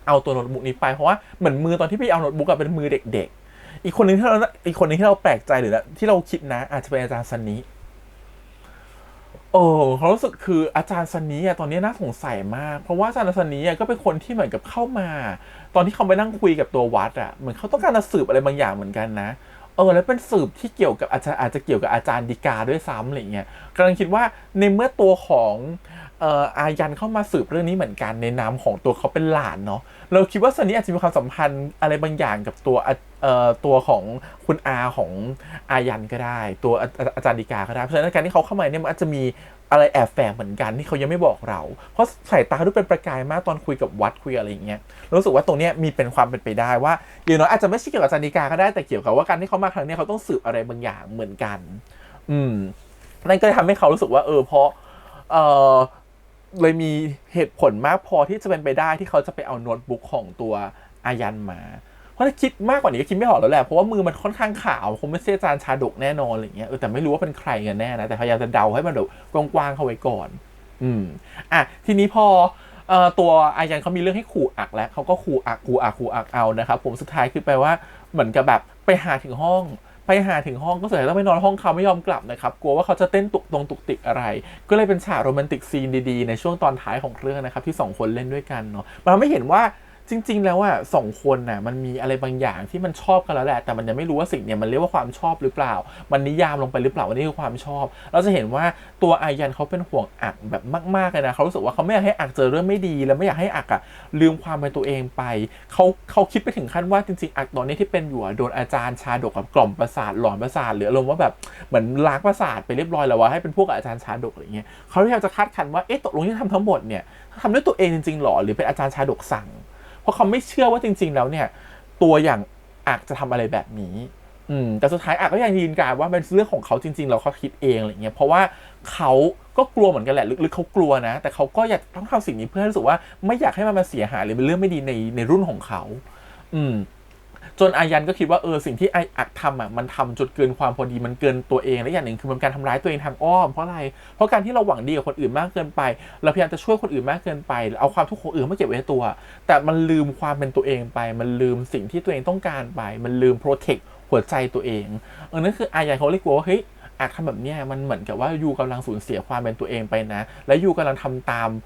เอาตัวโน้ตบุ๊กนี้ไปเพราะว่าเหมือนมือตอนที่ไปเอาโน้ตบุ๊กเป็นมือเด็กๆอีกคนนึงที่เราแปลกใจหรือที่เราคิดนะอาจจะเป็นอาจารย์ซันนิเขารู้สึกคืออาจารย์ซันนิตอนนี้น่าสงสัยมากเพราะว่าอาจารย์ซันนิก็เป็นคนที่เหมือนกับเข้ามาตอนที่เขาไปนั่งคุยกับตัววัดเหมือนเขาต้องการจะสืบอะไรบางอย่างเหมือนกันนะแล้วเป็นสืบที่เกี่ยวกับอาจจะเกี่ยวกับอาจารย์ฎีกาด้วยซ้ำอะไรเงี้ยกำลังคิดว่าในเมื่อตัวของอายันเข้ามาสืบเรื่องนี้เหมือนกันในนามของตัวเขาเป็นหลานเนาะเราคิดว่าซันนิอาจจะมีความสัมพันธ์อะไรบางอย่างกับตัวของคุณอาของอายันก็ได้ตัวอาจารย์ฎีกาก็ได้เพราะฉะนั้นการที่เขาเข้ามาเนี่ยมันอาจจะมีอะไรแอบแฝงเหมือนกันที่เขายังไม่บอกเราเพราะสายตาดูเป็นประกายมากตอนคุยกับวัดคุยอะไรอย่างเงี้ยรู้สึกว่าตรงเนี้ยมีเป็นความเป็นไปได้ว่าอย่างน้อยอาจจะไม่ใช่เกี่ยวกับอาจารย์ฎีกาก็ได้แต่เกี่ยวกับว่าการที่เขามาครั้งนี้เขาต้องสืบอะไรบางอย่างเหมือนกันนั่นก็ทำให้เขารู้สึกว่าเพราะเลยมีเหตุผลมากพอที่จะเป็นไปได้ที่เขาจะไปเอาโน้ตบุ๊กของตัวอายันมาเพราะถ้าคิดมากกว่านี้ก็คิดไม่ออกแล้วแหละเพราะว่ามือมันค่อนข้างขาวคงไม่ใช่อาจารย์ชาดกแน่นอนอะไรเงี้ยแต่ไม่รู้ว่าเป็นใครกันแน่นะแต่พยายามจะเดาให้มันแบบกว้างๆเข้าไว้ก่อนทีนี้พอตัวอายันเขามีเรื่องให้ขู่อักแล้วเขาก็ขู่อักเอานะครับผมสุดท้ายคือแปลว่าเหมือนกับแบบไปหาถึงห้องก็เสียต้องไปนอนห้องเขาไม่ยอมกลับนะครับกลัวว่าเขาจะเต้นตุกติกอะไรก็เลยเป็นฉากโรแมนติกซีนดีๆในช่วงตอนท้ายของเรื่องนะครับที่2คนเล่นด้วยกันเนาะมันทำให้เห็นว่าจริงๆแล้ว2คนมันมีอะไรบางอย่างที่มันชอบกันแล้วแหละแต่มันยังไม่รู้ว่าสิ่งเนี่ยมันเรียกว่าความชอบหรือเปล่ามันนิยามลงไปหรือเปล่าว่านี่คือความชอบเราจะเห็นว่าตัวอายันเขาเป็นห่วงอักแบบมากๆเลยนะเขารู้สึกว่าเขาไม่อยากให้อักเจอเรื่องไม่ดีแล้วไม่อยากให้อักลืมความเป็นตัวเองไปเขาคิดไปถึงขั้นว่าจริงๆอักตอนนี้ที่เป็นอยู่โดนอาจารย์ชาดกกับกล่อมประสาทหลอนประสาทหรืออารมณ์ว่าแบบเหมือนล้างประสาทไปเรียบร้อยแล้วว่าให้เป็นพวกอาจารย์ชาดกอะไรเงี้ยเขาพยายามจะคาดคั้นว่าตกลงที่ทำทั้งหมดเนี่ยทำด้วยตัวเองจริงๆหรอหรือเป็นอาจารย์ชาดกสั่งเพราะเขาไม่เชื่อว่าจริงๆแล้วเนี่ยตัวอย่างอักจะทำอะไรแบบนี้แต่สุดท้ายอักก็ยังยืนการว่าเป็นเรื่องของเขาจริงๆแล้วเขาคิดเองอะไรเงี้ยเพราะว่าเขาก็กลัวเหมือนกันแหละลึกๆเขากลัวนะแต่เขาก็อยากต้องทำสิ่งนี้เพื่อให้รู้สึกว่าไม่อยากให้มันมาเสียหายหรือเป็นเรื่องไม่ดีในรุ่นของเขาจนอายันก็คิดว่าสิ่งที่อักทำมันทำจนเกินความพอดีมันเกินตัวเองและอย่างหนึ่งคือมันการทำร้ายตัวเองทางอ้อมเพราะอะไรเพราะการที่เราหวังดีกับคนอื่นมากเกินไปเราพยายามจะช่วยคนอื่นมากเกินไปเอาความทุกข์ของอื่นมาเก็บไว้ในตัวแต่มันลืมความเป็นตัวเองไปมันลืมสิ่งที่ตัวเองต้องการไปมันลืมโปรเทคหัวใจตัวเองนั่นคืออายันเขาเลยกลัวว่าเฮ้ยอักทำแบบนี้มันเหมือนกับว่ายูกำลังสูญเสียความเป็นตัวเองไปนะและยูกำลังทำตาม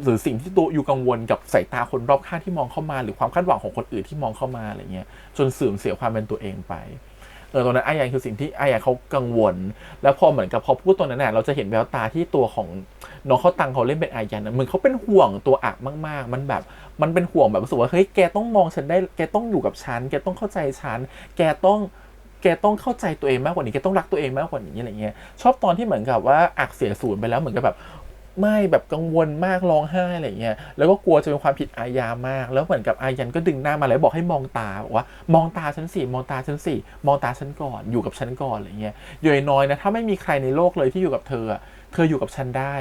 หรือสิ่งที่ตัวอยู่กังวลกับสายตาคนรอบข้างที่มองเข้ามาหรือความคาดหวังของคนอื่นที่มองเข้ามาอะไรเงี้ยจนเสื่อมเสียความเป็นตัวเองไปตรงนั้นอายันคือสิ่งที่อายันเขากังวลแล้วพอเหมือนกับพอพูดตรงนั้นเราจะเห็นแววตาที่ตัวของน้องเขาตังเขาเล่นเป็นอายันเหมือนเขาเป็นห่วงตัวอักมากๆมันแบบมันเป็นห่วงแบบรู้สึกว่าเฮ้ยแกต้องมองฉันได้แกต้องอยู่กับฉันแกต้องเข้าใจฉันแกต้องเข้าใจตัวเองมากกว่านี้แกต้องรักตัวเองมากกว่านี้อะไรเงี้ยชอบตอนที่เหมือนกับว่าอักเสียศูนย์ไปแล้วเหมือนกับแบบไม่แบบกังวลมากร้องไห้อะไรเงี้ยแล้วก็กลัวจะเป็นความผิดอาญามากแล้วเหมือนกับอายันก็ดึงหน้ามาแล้วบอกให้มองตาบอกว่ามองตาฉันสิมองตาฉันสิมองตาฉันก่อนอยู่กับฉันก่อนอะไรเงี้ยอย่างน้อยนะถ้าไม่มีใครในโลกเลยที่อยู่กับเธออยู่กับฉันได้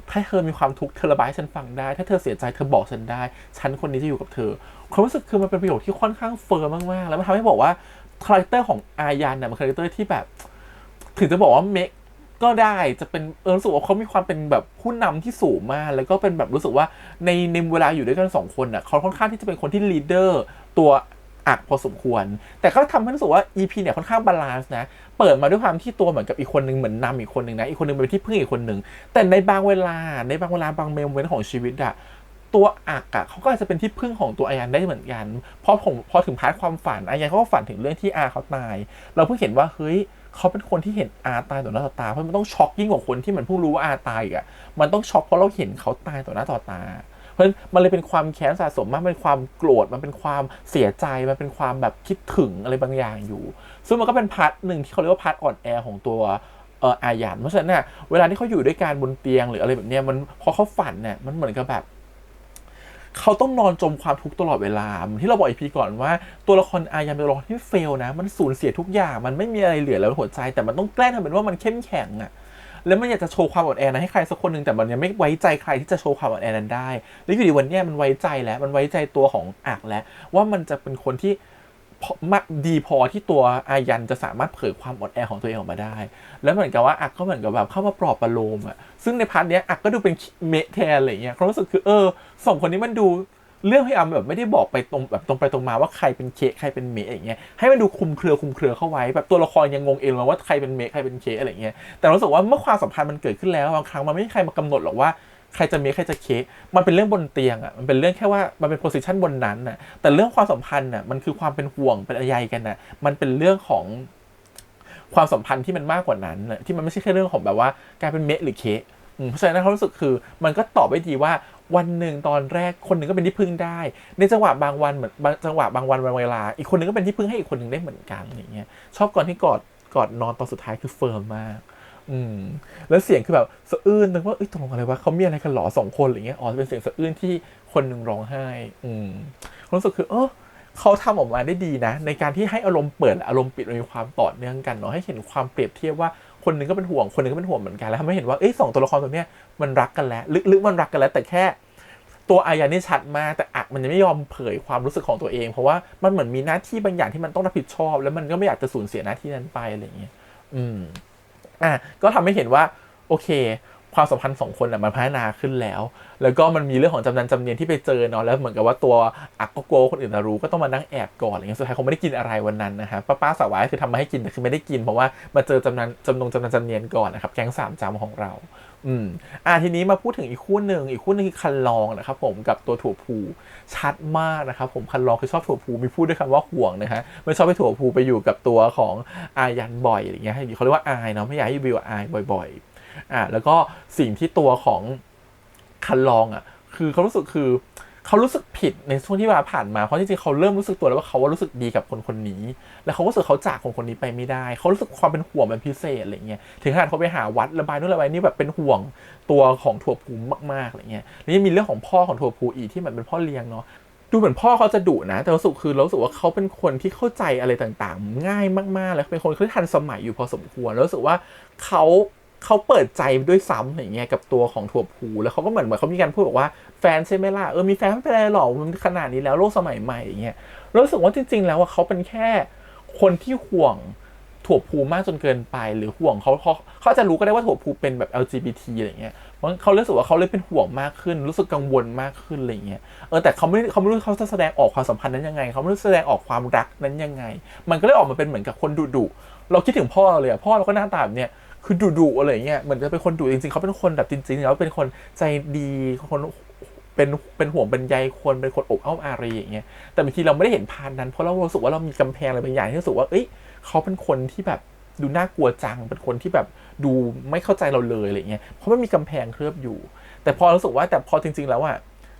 ถ้าเธอมีความทุกข์เธอระบายให้ฉันฟังได้ถ้าเธอเสียใจเธอบอกฉันได้ฉันคนนี้จะอยู่กับเธอความรู้สึกคือมันเป็นประโยคที่ค่อนข้างเฟิร์มมากๆแล้วมันทำให้บอกว่าคาแรคเตอร์ของอายันมันคาแรคเตอร์ที่แบบถึงจะบอกว่าเมคก็ได้จะเป็นรู้สึกว่าเขามีความเป็นแบบผู้นำที่สูงมากแล้วก็เป็นแบบรู้สึกว่าในเวลาอยู่ด้วยกัน2คนเขาค่อนข้างที่จะเป็นคนที่ลีดเดอร์ตัวอักพอสมควรแต่ก็ทำให้รู้สึกว่า EP เนี่ยค่อนข้างบาลานซ์นะเปิดมาด้วยความที่ตัวเหมือนกับอีกคนนึงเหมือนนำอีกคนนึงนะอีกคนนึงเป็นที่พึ่งอีกคนนึงแต่ในบางเวลาบางโมเมนต์ของชีวิตตัวอักเขาก็อาจจะเป็นที่พึ่งของตัวอายันได้เหมือนกันพอถึงพาร์ทความฝันอายันเขาก็ฝันถึงเรื่องที่อาเขาตายเราเพิ่งเห็นว่าเฮ้ยเขาเป็นคนที่เห็นอาตายต่อหน้าต่อตาเพราะมันต้องช็อกยิ่งกว่าคนที่มันเพิ่งรู้ว่าอาตายอีกมันต้องช็อกเพราะเราเห็นเขาตายต่อหน้าต่อตาเพราะฉะนั้นมันเลยเป็นความแค้นสะสมมากเป็นความโกรธมันเป็นความเสียใจมันเป็นความแบบคิดถึงอะไรบางอย่างอยู่ซึ่งมันก็เป็นพาร์ทหนึ่งที่เขาเรียกว่าพาร์ทอ่อนแอของตัวอายันเพราะฉะนั้นเนี่ยเวลาที่เขาอยู่ด้วยกันบนเตียงหรืออะไรแบบนี้มันพอเขาฝันเนี่ยมันเหมือนกับแบบเขาต้องนอนจมความทุกข์ตลอดเวลาที่เราบอกอีพีก่อนว่าตัวละครอายันเป็นตัวละครที่เฟลนะมันสูญเสียทุกอย่างมันไม่มีอะไรเหลือแล้วหัวใจแต่มันต้องแกล้งทำเป็นว่ามันเข้มแข็ง แล้วมันอยากจะโชว์ความอ่อนแอนั้นให้ใครสักคนหนึ่งแต่มันยังไม่ไว้ใจใครที่จะโชว์ความอ่อนแอนั้นได้แล้วอยู่ดีวันนี้มันไว้ใจแล้วมันไว้ใจตัวของอักแล้วว่ามันจะเป็นคนที่ดีพอที่ตัวอายันจะสามารถเผยความอ่อนแอของตัวเองออกมาได้แล้วเหมือนกับว่าอักก็เหมือนกับแบบเข้ามาปลอบประโลมซึ่งในพาร์ทเนี้ยอักก็ดูเป็นเมะแทนอะไรเงี้ยความรู้สึกคือสองคนนี้มันดูเรื่องพยายามแบบไม่ได้บอกไปตรงแบบตรงไปตรงมาว่าใครเป็นเคใครเป็นเมะอย่างเงี้ยให้มันดูคุมเครือเข้าไว้แบบตัวละครยังงงเองเลยว่าใครเป็นเมะใครเป็นเคอะไรเงี้ยแต่รู้สึกว่าเมื่อความสัมพันธ์มันเกิดขึ้นแล้วบางครั้งมันไม่มีใครมากำหนดหรอกว่าใครจะเมะใครจะเคมันเป็นเรื่องบนเตียงมันเป็นเรื่องแค่ว่ามันเป็นโพสิชันบนนั้นแต่เรื่องความสัมพันธ์มันคือความเป็นห่วงเป็นใยกันมันเป็นเรื่องของความสัมพันธ์ที่มันมากกว่านั้นที่มันไม่ใช่แค่เรื่องของแบบว่าการเป็นเมะหรือเคเพราะฉะนั้นเขารู้สึกคือมันก็ตอบได้ดีว่าวันหนึ่งตอนแรกคนหนึ่งก็เป็นที่พึ่งได้ในจังหวะบางวันเหมือนจังหวะบางวันเวลาอีกคนหนึ่งก็เป็นที่พึ่งให้อีกคนหนึ่งได้เหมือนกันอย่างเงี้ยชอบก่อนที่กอดนอนตอนสุดท้ายคือเฟิร์มมากแล้วเสียงคือแบบสะอื้นนึกว่าตกลงอะไรวะเขามีอะไรกันหรอ2คนอะไรเงี้ยเป็นเสียงสะอื้นที่คนหนึ่งร้องไห้รู้สึกคือเขาทำออกมาได้ดีนะในการที่ให้อารมณ์เปิดอารมณ์ปิดมีความต่อเนื่องกันเนาะให้เห็นความเปรียบเทียบว่าคนนึงก็เป็นห่วงคนนึงก็เป็นห่วงเหมือนกันแล้วทำให้เห็นว่า2ตัวละครตัวเนี้ยมันรักกันแล้วลึกๆมันรักกันแล้วแต่แค่ตัวอาญานี่ชัดมากแต่อักมันยังไม่ยอมเผยความรู้สึกของตัวเองเพราะว่ามันเหมือนมีหน้าที่บางอย่างที่มันต้องรับผิดชอบแล้วมันก็ไม่อยากจะสูญเสียหน้าที่นั้นไปอะไรอย่างเงี้ยก็ทำให้เห็นว่าโอเคความสัมพันธ์2คนมันพัฒนาขึ้นแล้วก็มันมีเรื่องของจำเนียนที่ไปเจอเนาะแล้วเหมือนกับว่าตัวอักก็กลัวคนอื่นจะรู้ก็ต้องมานั่งแอบก่อนอะไรเงี้ยสุดท้ายเขาไม่ได้กินอะไรวันนั้นนะฮะป้าสาวายคือทำมาให้กินแต่คือไม่ได้กินเพราะว่ามาเจอจำเนียนก่อนนะครับแก๊ง3จำของเราทีนี้มาพูดถึงอีกคู่หนึ่งคือคันลองนะครับผมกับตัวถั่วพูชัดมากนะครับผมคันลองคือชอบถั่วพูมีพูดด้วยคำว่าห่วงนะฮะไม่ชอบให้ถั่วพูไปอยู่กับตัวของอายันบ่อยอะไรเงี้ยเขาเรียกว่าอายเนาะไม่อยากให้วิวอายบ่อยๆแล้วก็สิ่งที่ตัวของคันลองคือเขารู้สึกผิดในช่วงที่เวลาผ่านมาเพราะจริงๆเขาเริ่มรู้สึกตัวแล้วว่าเขารู้สึกดีกับคนนี้แล้วเขารู้สึกเขาจากคนนี้ไปไม่ได้เขารู้สึกความเป็นห่วงเป็นพิเศษอะไรเงี้ยถึงขนาดเขาไปหาวัดระบายนู่นระบายนี่แบบเป็นห่วงตัวของถั่วพูมากๆอะไรเงี้ยแล้วยังมีเรื่องของพ่อของถั่วพูอีกที่มันเป็นพ่อเลี้ยงเนาะดูเหมือนพ่อเขาจะดุนะแต่รู้สึกว่าเขาเป็นคนที่เข้าใจอะไรต่างๆง่ายมากๆแล้วเป็นคนที่ทันสมัยอยู่พอสมควรแล้วรู้สึกว่าเขาเปิดใจด้วยซ้ำอย่างเงี้ยกับตัวของถั่วพูแล้วเขาก็เหมือนเขามีการพูดบอกว่าแฟนใช่ไหมล่ะมีแฟนไม่เป็นไรหรอกมันขนาดนี้แล้วโลกสมัยใหม่อย่างเงี้ยรู้สึกว่าจริงๆแล้วเขาเป็นแค่คนที่ห่วงถั่วพูมากจนเกินไปหรือห่วงเขาจะรู้ก็ได้ว่าถั่วพูเป็นแบบ LGBT อะไรเงี้ยเพราะเขารู้สึกว่าเขาเลยเป็นห่วงมากขึ้นรู้สึกกังวลมากขึ้นอะไรเงี้ยแต่เขาไม่รู้เขาจะแสดงออกความสัมพันธ์นั้นยังไงเขาไม่รู้แสดงออกความรักนั้นยังไงมันก็เลยออกมาเป็นเหมือนกับคนดุเราคิดถึงพ่อเราเลยพ่อเราก็หน้าตาแบบเนี้ยคือดุอะไรเงี้ยเหมือนจะเป็นคนดุจริงๆเขาเป็นคนแบบจริงๆแล้วเป็นคนใจดีคนเป็นห่วงเป็นใยคนเป็นคนอบอ้อมอารีอย่างเงี้ยแต่บางทีเราไม่ได้เห็นพาร์ทนั้นเพราะเรารู้สึกว่าเรามีกำแพงอะไรบางอย่างที่รู้สึกว่าเขาเป็นคนที่แบบดูน่ากลัวจังเป็นคนที่แบบดูไม่เข้าใจเราเลยอะไรเงี้ยเพราะมันมีกำแพงเคลือบอยู่แต่พอรู้สึกว่าแต่พอจริงๆแล้ว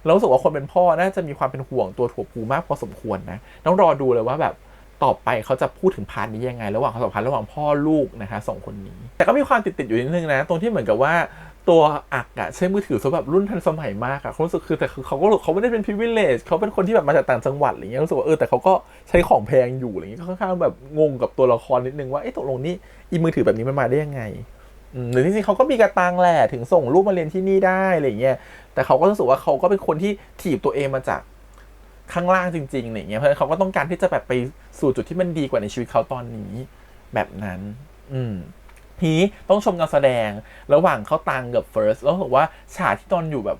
เรารู้สึกว่าคนเป็นพ่อน่าจะมีความเป็นห่วงตัวถั่วพูมากพอสมควรนะต้องรอดูเลยว่าแบบต่อไปเขาจะพูดถึงพาร์ทนี้ยังไงระหว่างความสัมพันธ์ระหว่างพ่อลูกนะคะ2คนนี้แต่ก็มีความติดอยู่นิดนึงนะตรงที่เหมือนกับว่าตัวอักใช้มือถือซะแบบรุ่นทันสมัยมากเขารู้สึกคือแต่คือเขาไม่ได้เป็น privilege เขาเป็นคนที่แบบมาจากต่างจังหวัดอะไรเงี้ยรู้สึกว่าแต่เขาก็ใช้ของแพงอยู่อะไรเงี้ยค่อนข้างแบบงงกับตัวละครนิดนึงว่าตกลงนี่อีมือถือแบบนี้มันมาได้ยังไงหรือจริงๆเขาก็มีกระตังแหละถึงส่งลูกมาเรียนที่นี่ได้อะไรเงี้ยแต่เขาก็รู้สึกว่าเขาก็เป็นคนที่ถีบตัวเองมาจากข้างล่างจริงๆอย่างเงี้ยเพราะเขาก็ต้องการที่จะแบบไปสู่จุดที่มันดีกว่าในชีวิตเขาตอนนี้แบบนั้นทีนี้ต้องชมการแสดงระหว่างเขาตังกับเฟิร์สแล้วรู้สึกว่าฉากที่ตอนอยู่แบบ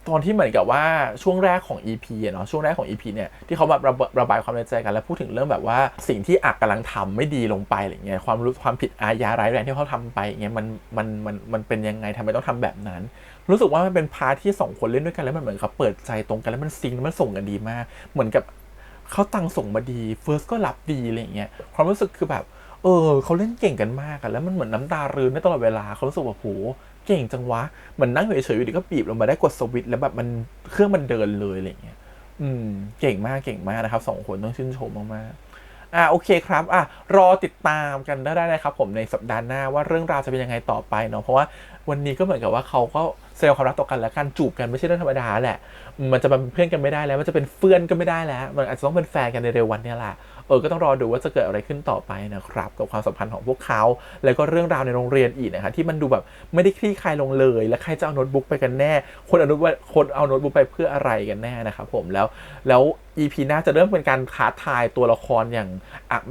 ตอนที่เหมือนกับว่าช่วงแรกของ EP เนาะช่วงแรกของ EP เนี่ยที่เขาแบบระบายความในใจกันแล้วพูดถึงเรื่องแบบว่าสิ่งที่อักกำลังทำไม่ดีลงไปอะไรเงี้ยความผิดอาญาร้ายแรงที่เขาทำไปเงี้ยมันเป็นยังไงทำไมต้องทำแบบนั้นรู้สึกว่ามันเป็นพาร์ทที่2คนเล่นด้วยกันแล้วมันเหมือนเขาเปิดใจตรงกันแล้วมันซิงค์มันส่งกันดีมากเหมือนกับเขาตังส่งมาดีเฟิร์สก็รับดีอะไรเงี้ยความรู้สึกคือแบบเขาเล่นเก่งกันมากแล้วมันเหมือนน้ำตารื้นในตลอดเวลาเขารู้สึกว่าโหเก่งจังวะเหมือนนั่งเฉยๆอยู่ดีก็บีบลงมาได้กดสวิตช์แล้วแบบมันเครื่องมันเดินเลยอะไรเงี้ยเก่งมากนะครับ2คนต้องชื่นชมมากๆโอเคครับรอติดตามกันได้นะครับผมในสัปดาห์หน้าว่าเรื่องราวจะเป็นยังไงต่อไปเนาะเพราะว่าวันนี้ก็เหมือนกับว่าเขาก็แสดงความรักต่อกันและการจูบกันไม่ใช่เรื่องธรรมดาแหละมันจะเป็นเพื่อนกันไม่ได้แล้วมันจะเป็นเพื่อนก็ไม่ได้แล้วมันอาจจะต้องเป็นแฟนกันในเร็ววันนี้แหละ ก็ต้องรอดูว่าจะเกิดอะไรขึ้นต่อไปนะครับกับความสัมพันธ์ของพวกเขาแล้วก็เรื่องราวในโรงเรียนอีกนะคะที่มันดูแบบไม่ได้คลี่คลายลงเลยและใครจะเอาโน้ตบุ๊กไปกันแน่คนเอาโน้ตบุ๊กไปเพื่ออะไรกันแน่นะครับผมแล้ว EP หน้าจะเริ่มเป็นการท้าทายตัวละครอย่าง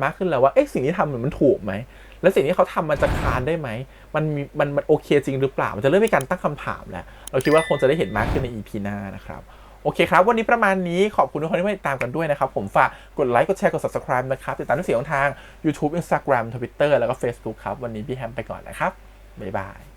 มากขึ้นแล้วว่าสิ่งที่ทำมันถูกไหมและสิ่งที่เขาทำมันจะคานได้ไหมมันโอเคจริงหรือเปล่ามันจะเริ่มมีการตั้งคำถามแล้วเราคิดว่าคงจะได้เห็นมากขึ้นใน EP หน้านะครับโอเคครับวันนี้ประมาณนี้ขอบคุณทุกคนที่มาติดตามกันด้วยนะครับผมฝากกดไลค์กดแชร์กด Subscribe นะครับติดตามทุกสิ่งทาง YouTube Instagram Twitter แล้วก็ Facebook ครับวันนี้พี่แฮมไปก่อนนะครับบ๊ายบาย